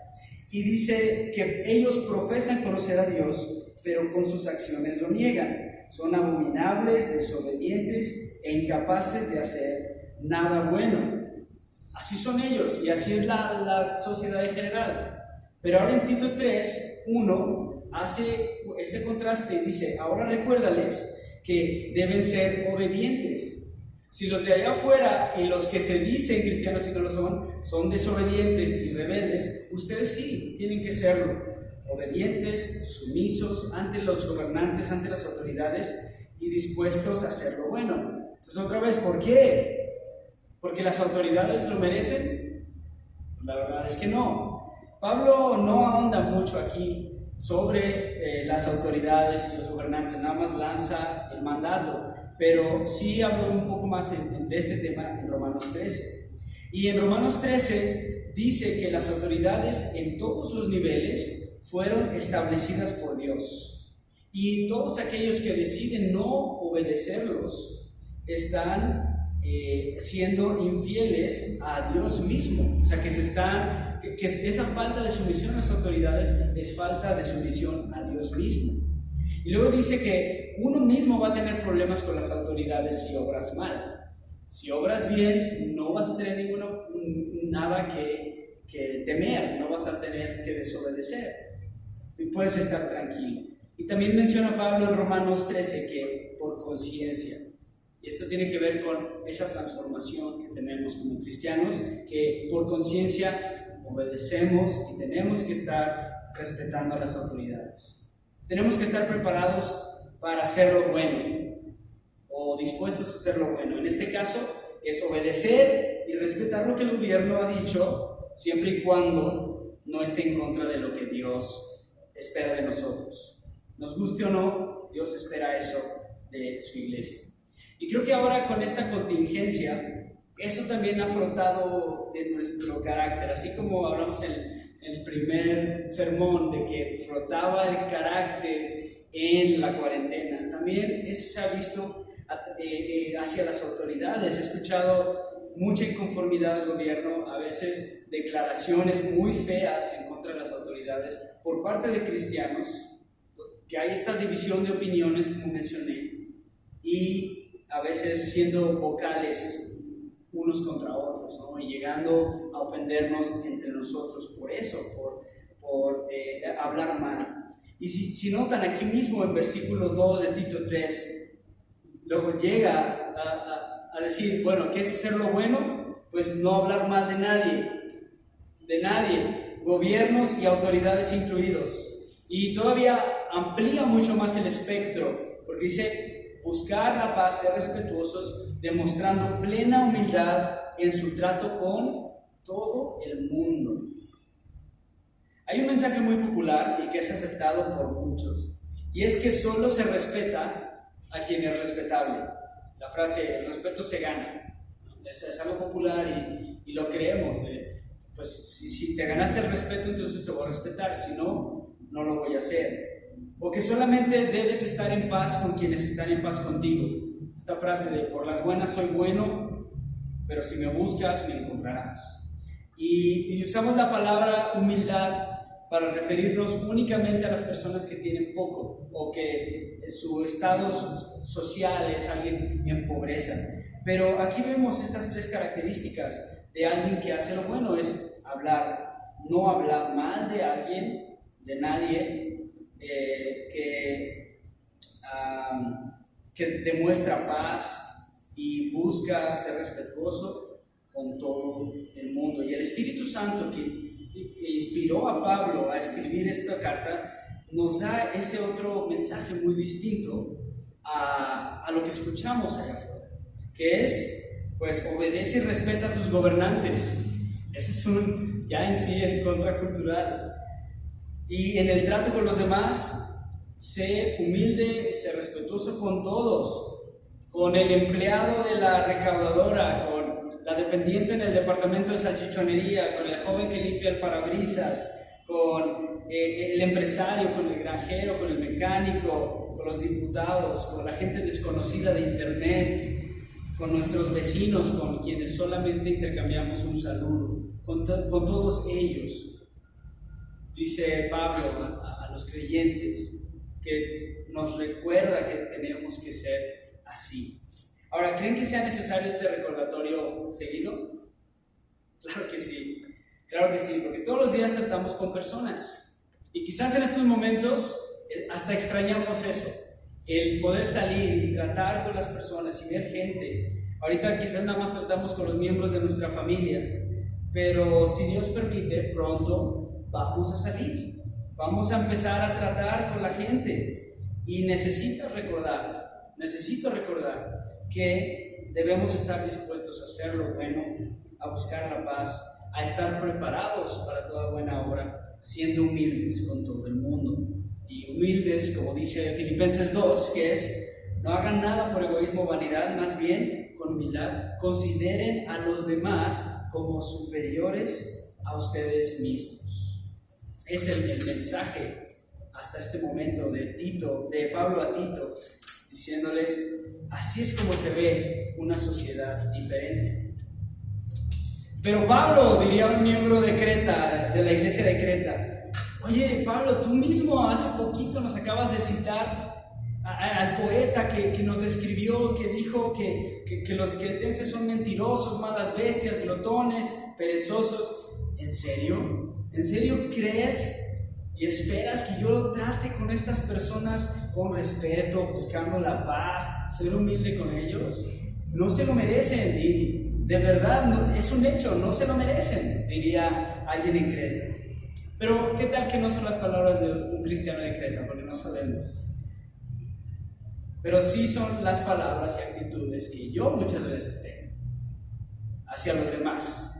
y dice que ellos profesan conocer a Dios, pero con sus acciones lo niegan. Son abominables, desobedientes e incapaces de hacer nada bueno. Así son ellos, y así es la sociedad en general. Pero ahora en Tito 3:1 hace ese contraste y dice: ahora recuérdales que deben ser obedientes. Si los de allá afuera y los que se dicen cristianos y no lo son desobedientes y rebeldes, ustedes sí tienen que serlo. Obedientes, sumisos ante los gobernantes, ante las autoridades, y dispuestos a hacer lo bueno. Entonces, otra vez, ¿por qué? ¿Porque las autoridades lo merecen? La verdad es que no. Pablo no ahonda mucho aquí sobre las autoridades y los gobernantes, nada más lanza el mandato. Pero sí hablo un poco más de este tema en Romanos 13. Y en Romanos 13 dice que las autoridades en todos los niveles fueron establecidas por Dios. Y todos aquellos que deciden no obedecerlos están siendo infieles a Dios mismo. O sea, que esa falta de sumisión a las autoridades es falta de sumisión a Dios mismo. Y luego dice que uno mismo va a tener problemas con las autoridades si obras mal. Si obras bien, no vas a tener nada que temer, no vas a tener que desobedecer. Y puedes estar tranquilo. Y también menciona Pablo en Romanos 13 que por conciencia. Y esto tiene que ver con esa transformación que tenemos como cristianos, que por conciencia obedecemos y tenemos que estar respetando a las autoridades. Tenemos que estar preparados para hacer lo bueno, o dispuestos a hacer lo bueno. En este caso es obedecer y respetar lo que el gobierno ha dicho, siempre y cuando no esté en contra de lo que Dios espera de nosotros. Nos guste o no, Dios espera eso de su iglesia. Y creo que ahora con esta contingencia, eso también ha frotado de nuestro carácter, así como hablamos en el primer sermón de que frotaba el carácter en la cuarentena. También eso se ha visto hacia las autoridades. He escuchado mucha inconformidad del gobierno, a veces declaraciones muy feas en contra de las autoridades por parte de cristianos, que hay esta división de opiniones, como mencioné, y a veces siendo vocales unos contra otros, ¿no? Y llegando a ofendernos entre nosotros por eso, por hablar mal. Y si notan aquí mismo en versículo 2 de Tito 3, luego llega a decir, bueno, ¿qué es hacer lo bueno? Pues no hablar mal de nadie, gobiernos y autoridades incluidos. Y todavía amplía mucho más el espectro, porque dice, buscar la paz, ser respetuosos, demostrando plena humildad en su trato con todo el mundo. Hay un mensaje muy popular y que es aceptado por muchos, y es que solo se respeta a quien es respetable. La frase, el respeto se gana, es algo popular y lo creemos. Pues si te ganaste el respeto, entonces te voy a respetar, si no, no lo voy a hacer. O que solamente debes estar en paz con quienes están en paz contigo. Esta frase de por las buenas soy bueno, pero si me buscas me encontrarás. Y usamos la palabra humildad para referirnos únicamente a las personas que tienen poco o que su estado social es alguien en pobreza. Pero aquí vemos estas tres características de alguien que hace lo bueno: es hablar, no hablar mal de alguien, de nadie, que demuestra paz y busca ser respetuoso con todo el mundo. Y el Espíritu Santo que inspiró a Pablo a escribir esta carta nos da ese otro mensaje muy distinto a lo que escuchamos allá afuera, que es, pues, obedece y respeta a tus gobernantes. Eso ya en sí es contracultural. Y en el trato con los demás, sé humilde, sé respetuoso con todos, con el empleado de la recaudadora, con la dependiente en el departamento de salchichonería, con el joven que limpia el parabrisas, con el empresario, con el granjero, con el mecánico, con los diputados, con la gente desconocida de internet, con nuestros vecinos, con quienes solamente intercambiamos un saludo, con todos ellos. Dice Pablo a los creyentes que nos recuerda que tenemos que ser así. Ahora, ¿creen que sea necesario este recordatorio seguido? Claro que sí, porque todos los días tratamos con personas y quizás en estos momentos hasta extrañamos eso, el poder salir y tratar con las personas y ver gente. Ahorita quizás nada más tratamos con los miembros de nuestra familia, pero si Dios permite, pronto vamos a salir, vamos a empezar a tratar con la gente y necesito recordar que debemos estar dispuestos a hacer lo bueno, a buscar la paz, a estar preparados para toda buena obra, siendo humildes con todo el mundo. Y humildes, como dice Filipenses 2, que es, no hagan nada por egoísmo o vanidad, más bien, con humildad, consideren a los demás como superiores a ustedes mismos. Es el mensaje hasta este momento de Pablo a Tito, diciéndoles, así es como se ve una sociedad diferente. Pero Pablo, diría un miembro de Creta, de la iglesia de Creta, oye Pablo, tú mismo hace poquito nos acabas de citar al poeta que nos describió, que dijo que los cretenses son mentirosos, malas bestias, glotones, perezosos. ¿En serio? ¿En serio crees y esperas que yo trate con estas personas con respeto, buscando la paz, ser humilde con ellos? No se lo merecen, y de verdad no, es un hecho, no se lo merecen, diría alguien en Creta. Pero ¿qué tal que no son las palabras de un cristiano de Creta? Porque no sabemos. Pero sí son las palabras y actitudes que yo muchas veces tengo hacia los demás.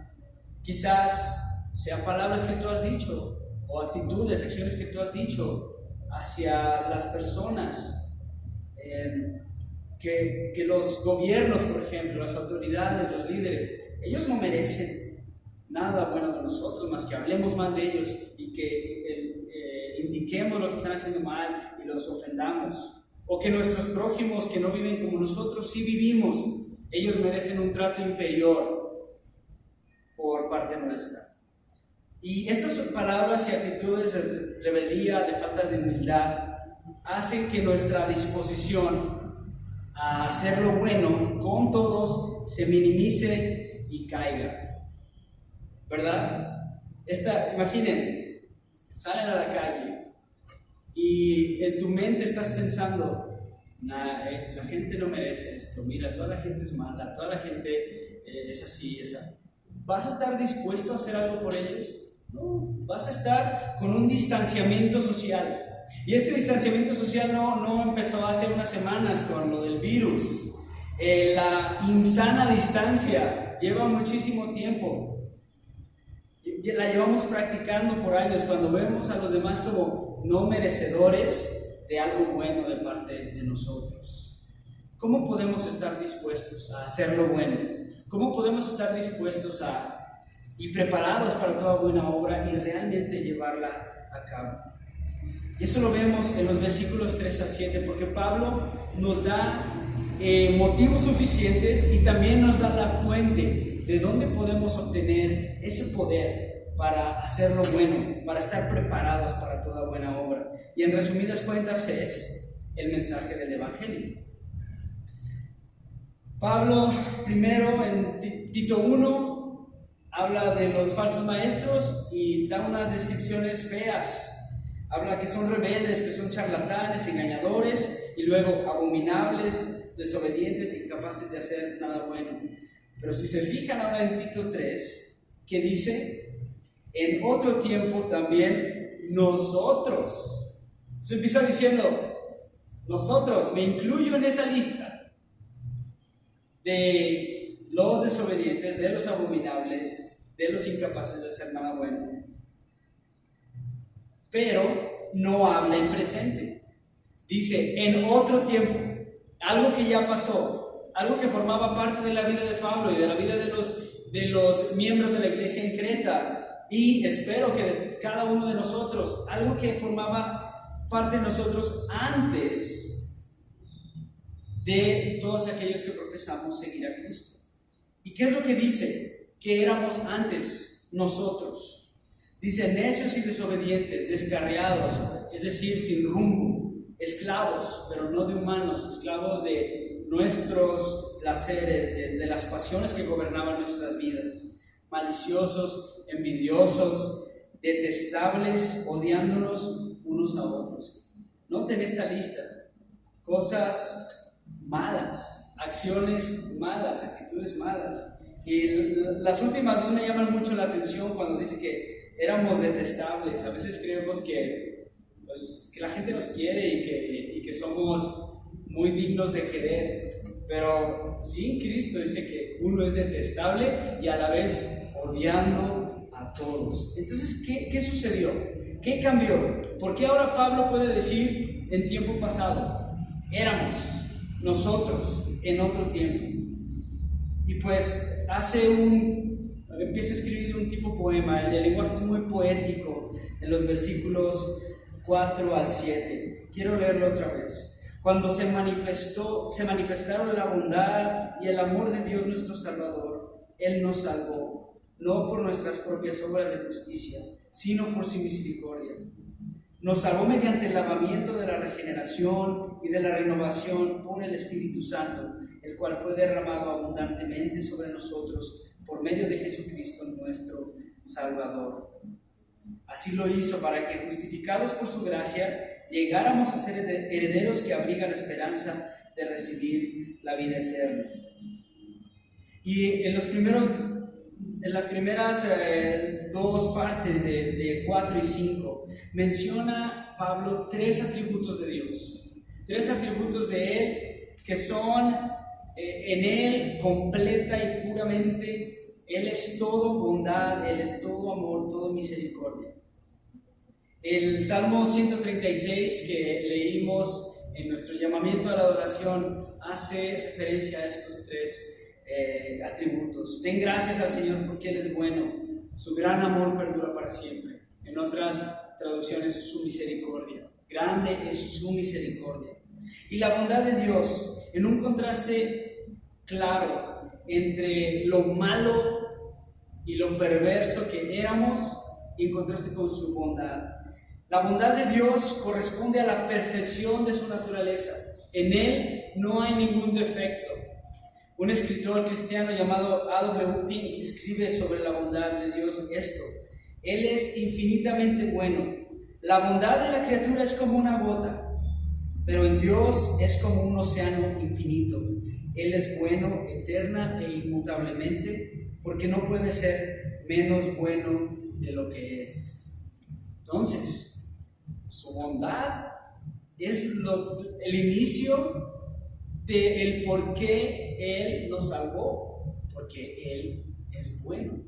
Quizás sean palabras que tú has dicho, o actitudes, acciones que tú has dicho hacia las personas que los gobiernos, por ejemplo, las autoridades, los líderes, ellos no merecen nada bueno de nosotros más que hablemos mal de ellos y que indiquemos lo que están haciendo mal y los ofendamos. O que nuestros prójimos que no viven como nosotros sí vivimos, ellos merecen un trato inferior por parte nuestra. Y estas palabras y actitudes de rebeldía, de falta de humildad, hacen que nuestra disposición a hacer lo bueno con todos se minimice y caiga, ¿verdad? Imaginen, salen a la calle y en tu mente estás pensando, la gente no merece esto, mira, toda la gente es mala, toda la gente es así, esa. ¿Vas a estar dispuesto a hacer algo por ellos? No, vas a estar con un distanciamiento social. Y este distanciamiento social no empezó hace unas semanas con lo del virus. La insana distancia lleva muchísimo tiempo. La llevamos practicando por años cuando vemos a los demás como no merecedores de algo bueno de parte de nosotros. ¿Cómo podemos estar dispuestos a hacer lo bueno? ¿Cómo podemos estar dispuestos y preparados para toda buena obra y realmente llevarla a cabo? Y eso lo vemos en los versículos 3 al 7, porque Pablo nos da motivos suficientes y también nos da la fuente de dónde podemos obtener ese poder para hacer lo bueno, para estar preparados para toda buena obra. Y en resumidas cuentas es el mensaje del Evangelio. Pablo, primero en Tito 1, habla de los falsos maestros y da unas descripciones feas. Habla que son rebeldes, que son charlatanes, engañadores y luego abominables, desobedientes, incapaces de hacer nada bueno. Pero si se fijan ahora en Tito 3, que dice, en otro tiempo también nosotros. Se empieza diciendo, nosotros, me incluyo en esa lista de los desobedientes, de los abominables, de los incapaces de hacer nada bueno. Pero no habla en presente. Dice, en otro tiempo, algo que ya pasó, algo que formaba parte de la vida de Pablo y de la vida de los miembros de la iglesia en Creta, y espero que de cada uno de nosotros, algo que formaba parte de nosotros antes de todos aquellos que profesamos seguir a Cristo. ¿Y qué es lo que dice? Que éramos antes nosotros. Dice, necios y desobedientes, descarriados, es decir, sin rumbo, esclavos, pero no de humanos, esclavos de nuestros placeres, de las pasiones que gobernaban nuestras vidas, maliciosos, envidiosos, detestables, odiándonos unos a otros. Noten esta lista, cosas malas, acciones malas, actitudes malas. Y las últimas dos me llaman mucho la atención cuando dice que éramos detestables. A veces creemos que la gente nos quiere y que somos muy dignos de querer, pero sin Cristo dice que uno es detestable y a la vez odiando a todos. Entonces, ¿qué sucedió? ¿Qué cambió? ¿Por qué ahora Pablo puede decir en tiempo pasado? Éramos nosotros en otro tiempo. Y pues empieza a escribir un tipo poema. El lenguaje es muy poético en los versículos 4 al 7. Quiero leerlo otra vez. Cuando se manifestaron la bondad y el amor de Dios nuestro Salvador, Él nos salvó, no por nuestras propias obras de justicia, sino por su misericordia. Nos salvó mediante el lavamiento de la regeneración y de la renovación por el Espíritu Santo, el cual fue derramado abundantemente sobre nosotros por medio de Jesucristo nuestro Salvador. Así lo hizo para que, justificados por su gracia, llegáramos a ser herederos que abrigan la esperanza de recibir la vida eterna. Y en las primeras dos partes de 4 y 5 menciona Pablo 3 atributos de Dios, 3 atributos de Él que son en Él completa y puramente. Él es todo bondad, Él es todo amor, todo misericordia. El Salmo 136 que leímos en nuestro llamamiento a la adoración hace referencia a estos tres atributos. Den gracias al Señor porque Él es bueno, su gran amor perdura para siempre. En otras traducciones, su misericordia. Grande es su misericordia. Y la bondad de Dios, en un contraste claro entre lo malo y lo perverso que éramos, en contraste con su bondad. La bondad de Dios corresponde a la perfección de su naturaleza. En Él no hay ningún defecto. Un escritor cristiano llamado A.W. Pink escribe sobre la bondad de Dios esto: Él es infinitamente bueno. La bondad de la criatura es como una gota, pero en Dios es como un océano infinito. Él es bueno eterna e inmutablemente, porque no puede ser menos bueno de lo que es. Entonces, su bondad es el inicio del por qué Él nos salvó, porque Él es bueno,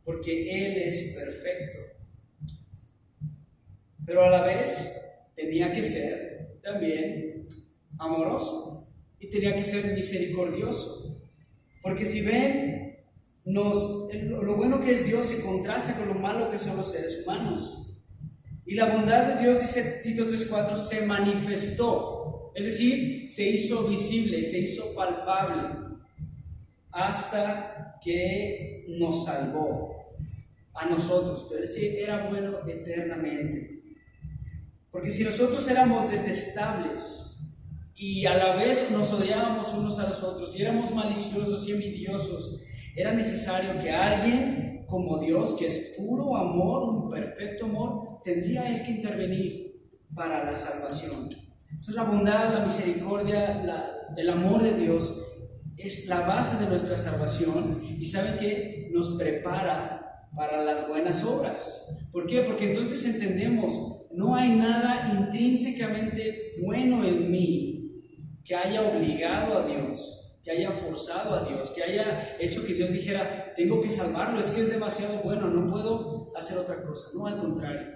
porque Él es perfecto. Pero a la vez tenía que ser también amoroso y tenía que ser misericordioso, porque si ven, lo bueno que es Dios se contrasta con lo malo que son los seres humanos. Y la bondad de Dios, dice Tito 3:4, se manifestó, es decir, se hizo visible, se hizo palpable, hasta que nos salvó a nosotros. Pero Él era bueno eternamente. Porque si nosotros éramos detestables y a la vez nos odiábamos unos a los otros, y éramos maliciosos y envidiosos, era necesario que alguien como Dios, que es puro amor, un perfecto amor, tendría Él que intervenir para la salvación. Entonces la bondad, la misericordia, el amor de Dios es la base de nuestra salvación, y ¿saben qué? Nos prepara para las buenas obras. ¿Por qué? Porque entonces entendemos, no hay nada intrínsecamente bueno en mí que haya obligado a Dios, que haya forzado a Dios, que haya hecho que Dios dijera, tengo que salvarlo, es que es demasiado bueno, no puedo hacer otra cosa. No, al contrario.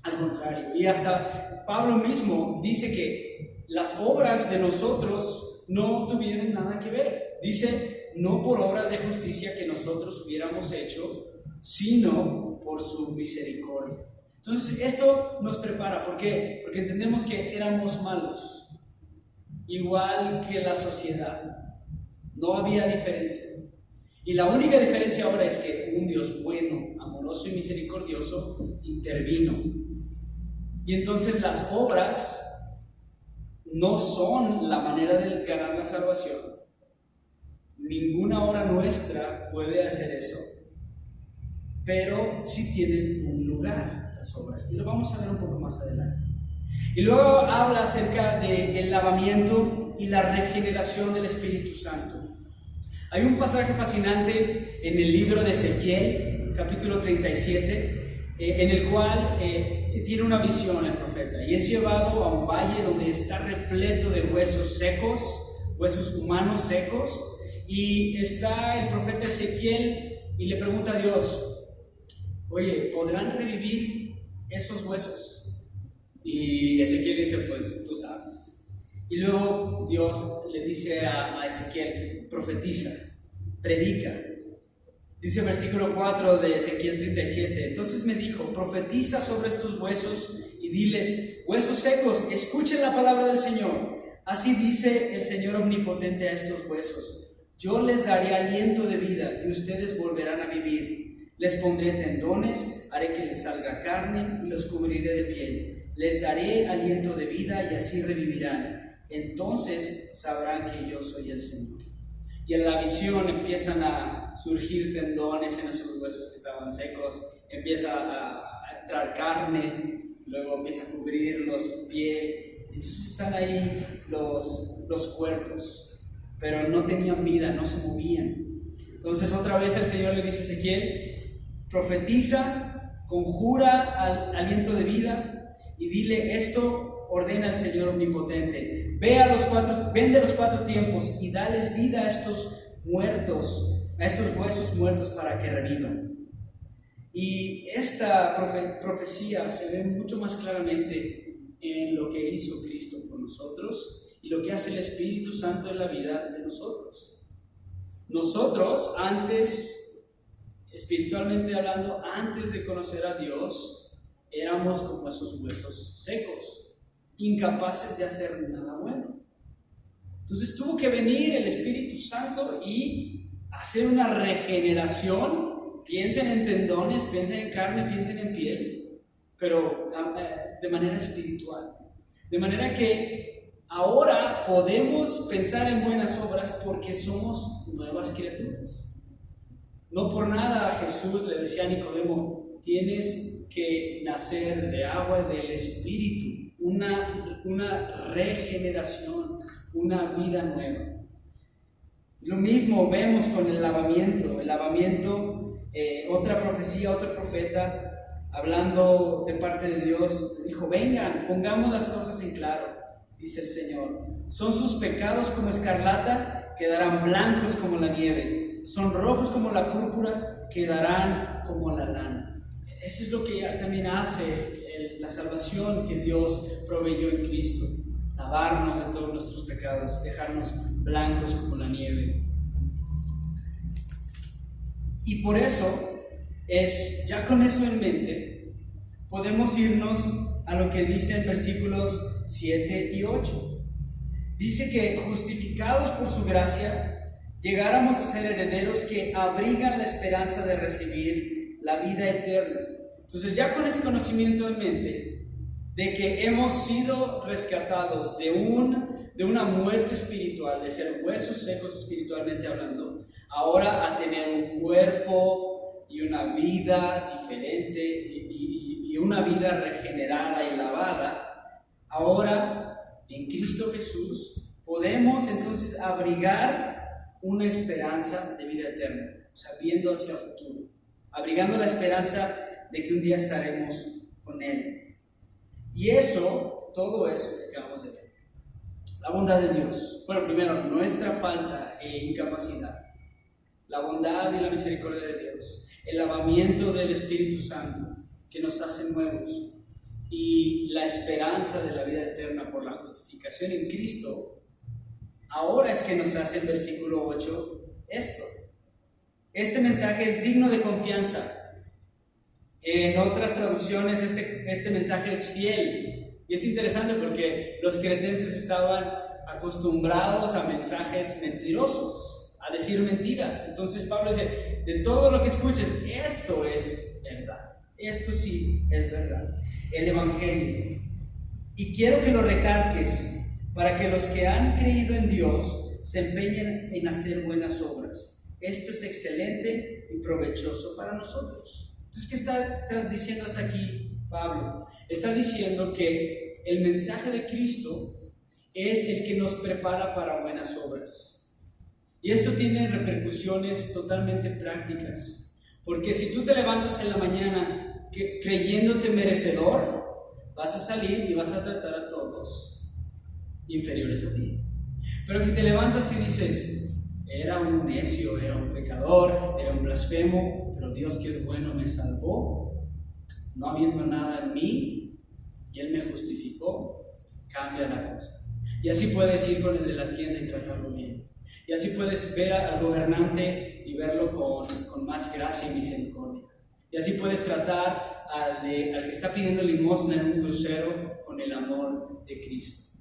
Al contrario. Y hasta Pablo mismo dice que las obras de nosotros no tuvieron nada que ver. Dice, no por obras de justicia que nosotros hubiéramos hecho, sino por su misericordia. Entonces esto nos prepara. ¿Por qué? Porque entendemos que éramos malos, igual que la sociedad. No había diferencia. Y la única diferencia ahora es que un Dios bueno, amoroso y misericordioso intervino. Y entonces las obras no son la manera de ganar la salvación. Ninguna obra nuestra puede hacer eso. Pero sí tienen un lugar las obras. Y lo vamos a ver un poco más adelante. Y luego habla acerca del lavamiento y la regeneración del Espíritu Santo. Hay un pasaje fascinante en el libro de Ezequiel, capítulo 37, en el cual tiene una visión el profeta, y es llevado a un valle donde está repleto de huesos secos, huesos humanos secos, y está el profeta Ezequiel y le pregunta a Dios, oye, ¿podrán revivir esos huesos? Y Ezequiel dice, pues tú sabes. Y luego Dios le dice a Ezequiel, profetiza, predica. Dice el versículo 4 de Ezequiel 37, entonces me dijo, profetiza sobre estos huesos y diles, huesos secos, escuchen la palabra del Señor. Así dice el Señor omnipotente a estos huesos, yo les daré aliento de vida y ustedes volverán a vivir. Les pondré tendones, haré que les salga carne y los cubriré de piel. Les daré aliento de vida y así revivirán. Entonces sabrán que yo soy el Señor. Y en la visión empiezan a surgir tendones en esos huesos que estaban secos, empieza a entrar carne, luego empieza a cubrirlos piel. Entonces están ahí los cuerpos, pero no tenían vida, no se movían. Entonces otra vez el Señor le dice a Ezequiel, profetiza, conjura aliento de vida y dile esto. Ordena el Señor omnipotente, ven de los cuatro tiempos y dales vida a estos muertos, a estos huesos muertos para que revivan. Y esta profecía se ve mucho más claramente en lo que hizo Cristo por nosotros y lo que hace el Espíritu Santo en la vida de nosotros. Nosotros, espiritualmente hablando, antes de conocer a Dios, éramos como esos huesos secos, incapaces de hacer nada bueno. Entonces tuvo que venir el Espíritu Santo y hacer una regeneración. Piensen en tendones, piensen en carne, piensen en piel, pero de manera espiritual. De manera que ahora podemos pensar en buenas obras porque somos nuevas criaturas. No por nada Jesús le decía a Nicodemo: tienes que nacer de agua y del Espíritu, una regeneración, una vida nueva. Lo mismo vemos con el lavamiento. Otra profecía, otro profeta, hablando de parte de Dios, dijo: vengan, pongamos las cosas en claro, dice el Señor. Son sus pecados como escarlata, quedarán blancos como la nieve. Son rojos como la púrpura, quedarán como la lana. Eso es lo que también hace la salvación que Dios proveyó en Cristo. Lavarnos de todos nuestros pecados, dejarnos blancos como la nieve. Y por eso, ya con eso en mente, podemos irnos a lo que dicen versículos 7 y 8. Dice que justificados por su gracia, llegáramos a ser herederos que abrigan la esperanza de recibir la vida eterna. Entonces, ya con ese conocimiento en mente, de que hemos sido rescatados de una muerte espiritual, de ser huesos secos espiritualmente hablando, ahora a tener un cuerpo y una vida diferente y una vida regenerada y lavada, ahora en Cristo Jesús podemos entonces abrigar una esperanza de vida eterna, o sea, viendo hacia el futuro, abrigando la esperanza de que un día estaremos con Él. Y todo eso que acabamos de ver, la bondad de Dios. Bueno, primero, nuestra falta e incapacidad, la bondad y la misericordia de Dios, el lavamiento del Espíritu Santo que nos hace nuevos y la esperanza de la vida eterna por la justificación en Cristo. Ahora es que nos hace el versículo 8 esto. Este mensaje es digno de confianza. En otras traducciones este mensaje es fiel. Y es interesante porque los cretenses estaban acostumbrados a mensajes mentirosos, a decir mentiras. Entonces Pablo dice: de todo lo que escuches, esto es verdad. Esto sí es verdad. El Evangelio. Y quiero que lo recalques para que los que han creído en Dios se empeñen en hacer buenas obras. Esto es excelente y provechoso para nosotros. Entonces, ¿qué está diciendo hasta aquí Pablo? Está diciendo que el mensaje de Cristo es el que nos prepara para buenas obras. Y esto tiene repercusiones totalmente prácticas. Porque si tú te levantas en la mañana creyéndote merecedor, vas a salir y vas a tratar a todos inferiores a ti. Pero si te levantas y dices: era un necio, era un pecador, era un blasfemo, pero Dios, que es bueno, me salvó, no habiendo nada en mí, y Él me justificó, cambia la cosa. Y así puedes ir con el de la tienda y tratarlo bien. Y así puedes ver al gobernante y verlo con más gracia y misericordia. Y así puedes tratar al que está pidiendo limosna en un crucero con el amor de Cristo.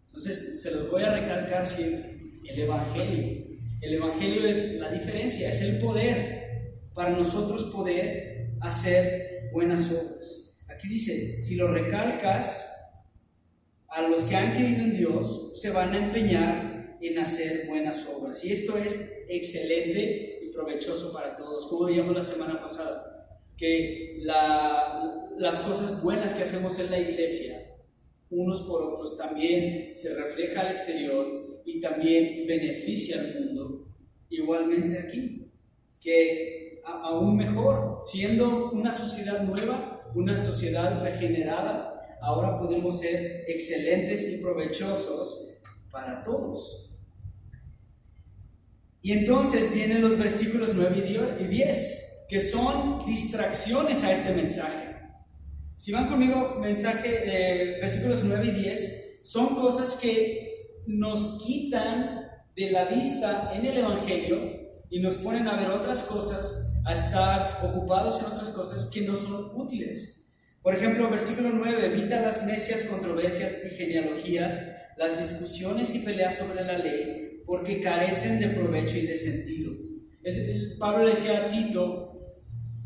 Entonces, se los voy a recalcar siempre: el Evangelio. El Evangelio es la diferencia, es el poder para nosotros poder hacer buenas obras. Aquí dice: si lo recalcas, a los que han creído en Dios se van a empeñar en hacer buenas obras. Y esto es excelente y provechoso para todos. Como veíamos la semana pasada, que las cosas buenas que hacemos en la iglesia, unos por otros, también se refleja al exterior y también beneficia al mundo. Igualmente aquí, que aún mejor, siendo una sociedad nueva, una sociedad regenerada, ahora podemos ser excelentes y provechosos para todos. Y entonces vienen los versículos 9 y 10, que son distracciones a este mensaje. Si van conmigo, versículos 9 y 10, son cosas que nos quitan de la vista en el Evangelio y nos ponen a ver otras cosas, a estar ocupados en otras cosas que no son útiles. Por ejemplo, versículo 9, evita las necias controversias y genealogías, las discusiones y peleas sobre la ley, porque carecen de provecho y de sentido. Pablo le decía a Tito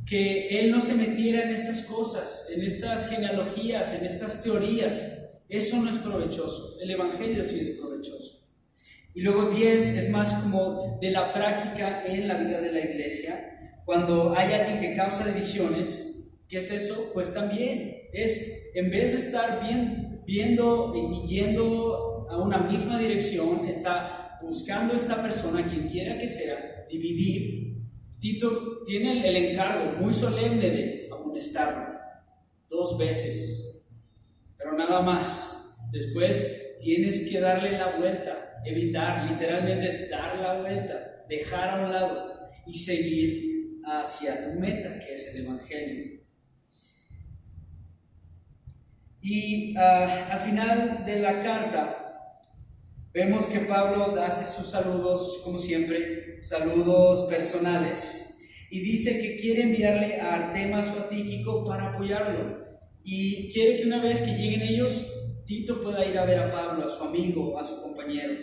que él no se metiera en estas cosas, en estas genealogías, en estas teorías. Eso no es provechoso. El Evangelio sí es provechoso. Y luego 10 es más como de la práctica en la vida de la iglesia. Cuando hay alguien que causa divisiones, ¿qué es eso? Pues también es, en vez de estar viendo y yendo a una misma dirección, está buscando a esta persona, quien quiera que sea, dividir. Tito tiene el encargo muy solemne de amonestarlo 2 veces, pero nada más. Después tienes que darle la vuelta, evitar, literalmente es dar la vuelta, dejar a un lado y seguir hacia tu meta, que es el Evangelio. Y al final de la carta vemos que Pablo hace sus saludos, como siempre, saludos personales, y dice que quiere enviarle a Artemas o a Tíquico para apoyarlo, y quiere que una vez que lleguen ellos, Tito pueda ir a ver a Pablo, a su amigo, a su compañero.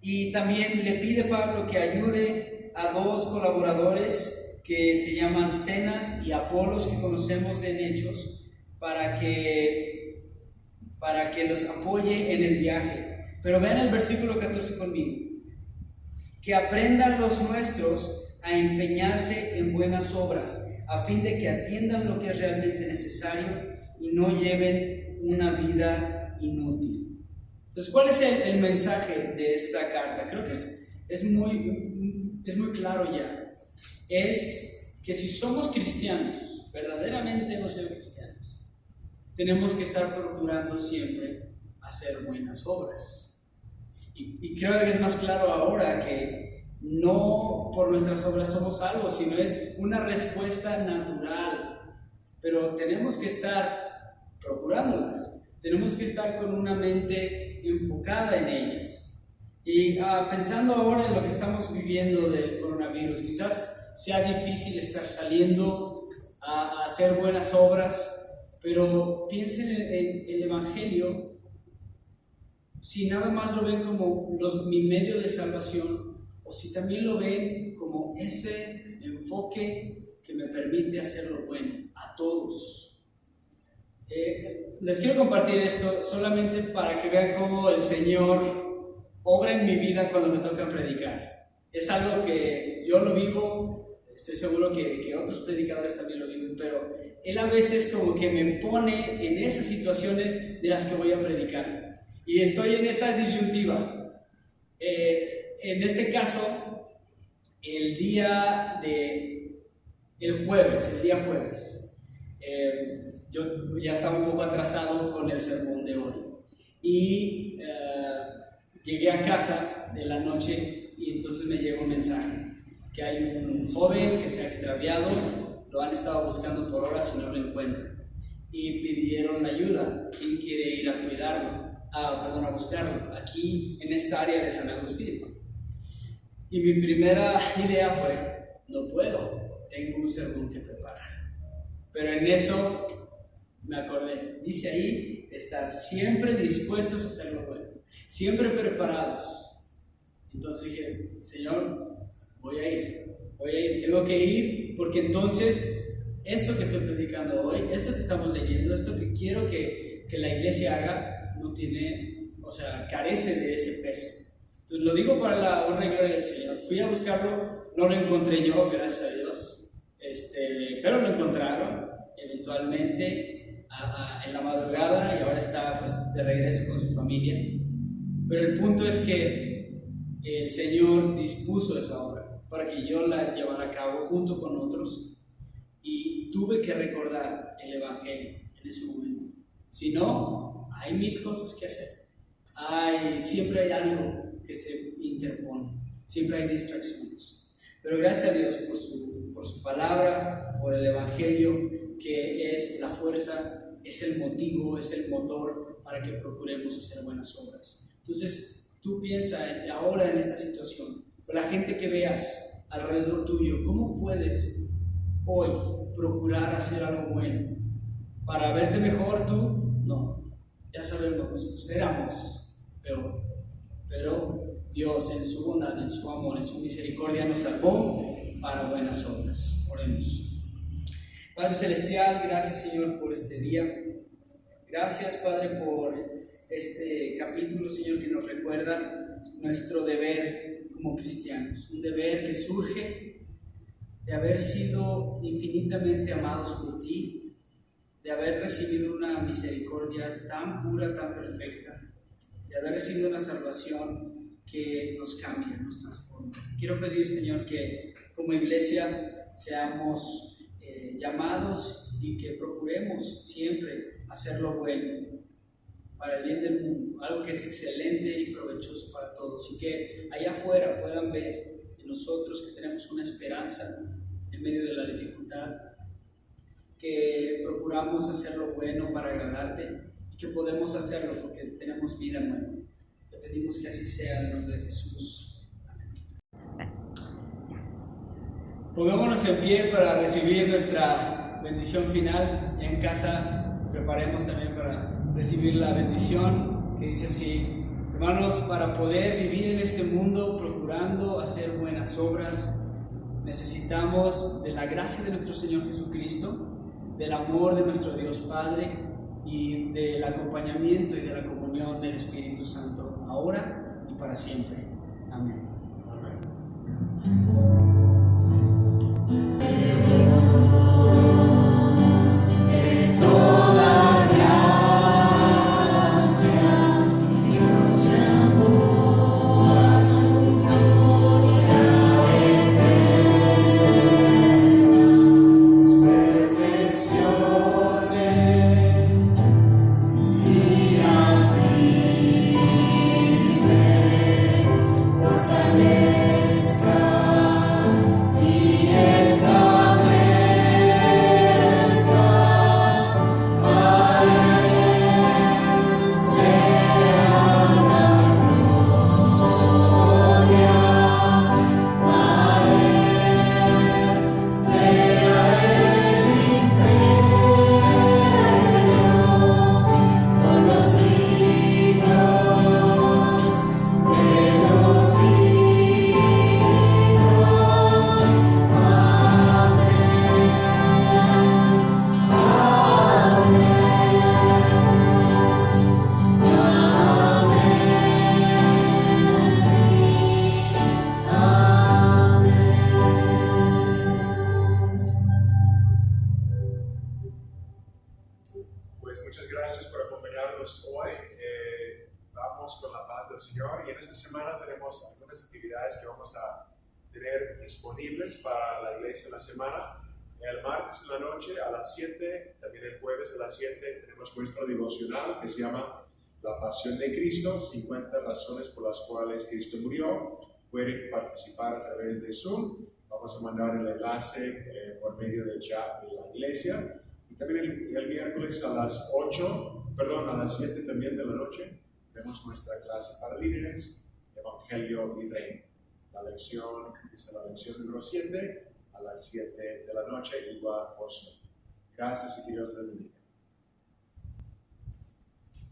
Y también le pide a Pablo que ayude a 2 colaboradores que se llaman Zenas y Apolos, que conocemos en Hechos, para que los apoye en el viaje. Pero vean el versículo 14 conmigo. Que aprendan los nuestros a empeñarse en buenas obras, a fin de que atiendan lo que es realmente necesario y no lleven una vida inútil. Entonces, ¿cuál es el mensaje de esta carta? Creo que es muy claro ya. Es que si somos cristianos, verdaderamente hemos sido cristianos, tenemos que estar procurando siempre hacer buenas obras. Y creo que es más claro ahora que no por nuestras obras somos salvos, sino es una respuesta natural. Pero tenemos que estar procurándolas, tenemos que estar con una mente enfocada en ellas. Y pensando ahora en lo que estamos viviendo del coronavirus, quizás sea difícil estar saliendo a hacer buenas obras, pero piensen en el Evangelio. Si nada más lo ven como mi medio de salvación, o si también lo ven como ese enfoque que me permite hacer lo bueno a todos. Les quiero compartir esto solamente para que vean cómo el Señor obra en mi vida cuando me toca predicar. Es algo que yo lo vivo, estoy seguro que otros predicadores también lo viven, pero Él a veces como que me pone en esas situaciones de las que voy a predicar. Y estoy en esa disyuntiva. En este caso, el día jueves, yo ya estaba un poco atrasado con el sermón de hoy. Y llegué a casa de la noche y entonces me llegó un mensaje que hay un joven que se ha extraviado, lo han estado buscando por horas y no lo encuentran. Y pidieron ayuda. ¿Quién quiere ir a cuidarlo? A buscarlo, aquí en esta área de San Agustín. Y mi primera idea fue, no puedo, tengo un sermón que preparar. Pero en eso me acordé, dice ahí, estar siempre dispuestos a hacer lo bueno, siempre preparados. Entonces dije, Señor, voy a ir, tengo que ir, porque entonces esto que estoy predicando hoy, esto que estamos leyendo, esto que quiero que la iglesia haga, no tiene, carece de ese peso. Entonces lo digo para la honra y gloria del Señor. Fui a buscarlo, no lo encontré yo, gracias a Dios, pero lo encontraron eventualmente en la madrugada y ahora está pues de regreso con su familia. Pero el punto es que el Señor dispuso esa obra para que yo la llevara a cabo junto con otros, y tuve que recordar el Evangelio en ese momento. Si no, hay 1000 cosas que hacer. Siempre hay algo que se interpone, siempre hay distracciones. Pero gracias a Dios por su palabra, por el Evangelio, que es la fuerza, es el motivo, es el motor para que procuremos hacer buenas obras. Entonces, Tú piensa ahora en esta situación, con la gente que veas alrededor tuyo, ¿cómo puedes hoy procurar hacer algo bueno? ¿Para verte mejor tú? No, ya sabemos, nosotros éramos peor, pero Dios en su bondad, en su amor, en su misericordia nos salvó para buenas obras. Oremos. Padre Celestial, gracias Señor por este día. Gracias Padre por este capítulo, Señor, que nos recuerda nuestro deber como cristianos. Un deber que surge de haber sido infinitamente amados por ti, de haber recibido una misericordia tan pura, tan perfecta, de haber recibido una salvación que nos cambia, nos transforma. Quiero pedir, Señor, que como iglesia seamos llamados y que procuremos siempre hacer lo bueno para el bien del mundo, algo que es excelente y provechoso para todos, y que allá afuera puedan ver en nosotros que tenemos una esperanza en medio de la dificultad, que procuramos hacer lo bueno para agradarte y que podemos hacerlo porque tenemos vida nueva. Te pedimos que así sea en el nombre de Jesús. Amén. Pongámonos en pie para recibir nuestra bendición final. En casa preparemos también para recibir la bendición que dice así: hermanos, para poder vivir en este mundo procurando hacer buenas obras, necesitamos de la gracia de nuestro Señor Jesucristo, del amor de nuestro Dios Padre y del acompañamiento y de la comunión del Espíritu Santo, ahora y para siempre. Amén. Amén. Disponibles para la iglesia en la semana. El martes en la noche a las 7, también el jueves a las 7 tenemos nuestro devocional que se llama La Pasión de Cristo, 50 razones por las cuales Cristo murió. Pueden participar a través de Zoom. Vamos a mandar el enlace por medio del chat de la iglesia. Y también el miércoles a las 7 también de la noche tenemos nuestra clase para líderes, Evangelio y Reino. La lección, es la lección número 7 a las 7 de la noche, igual por Zoom. Gracias y que Dios te bendiga.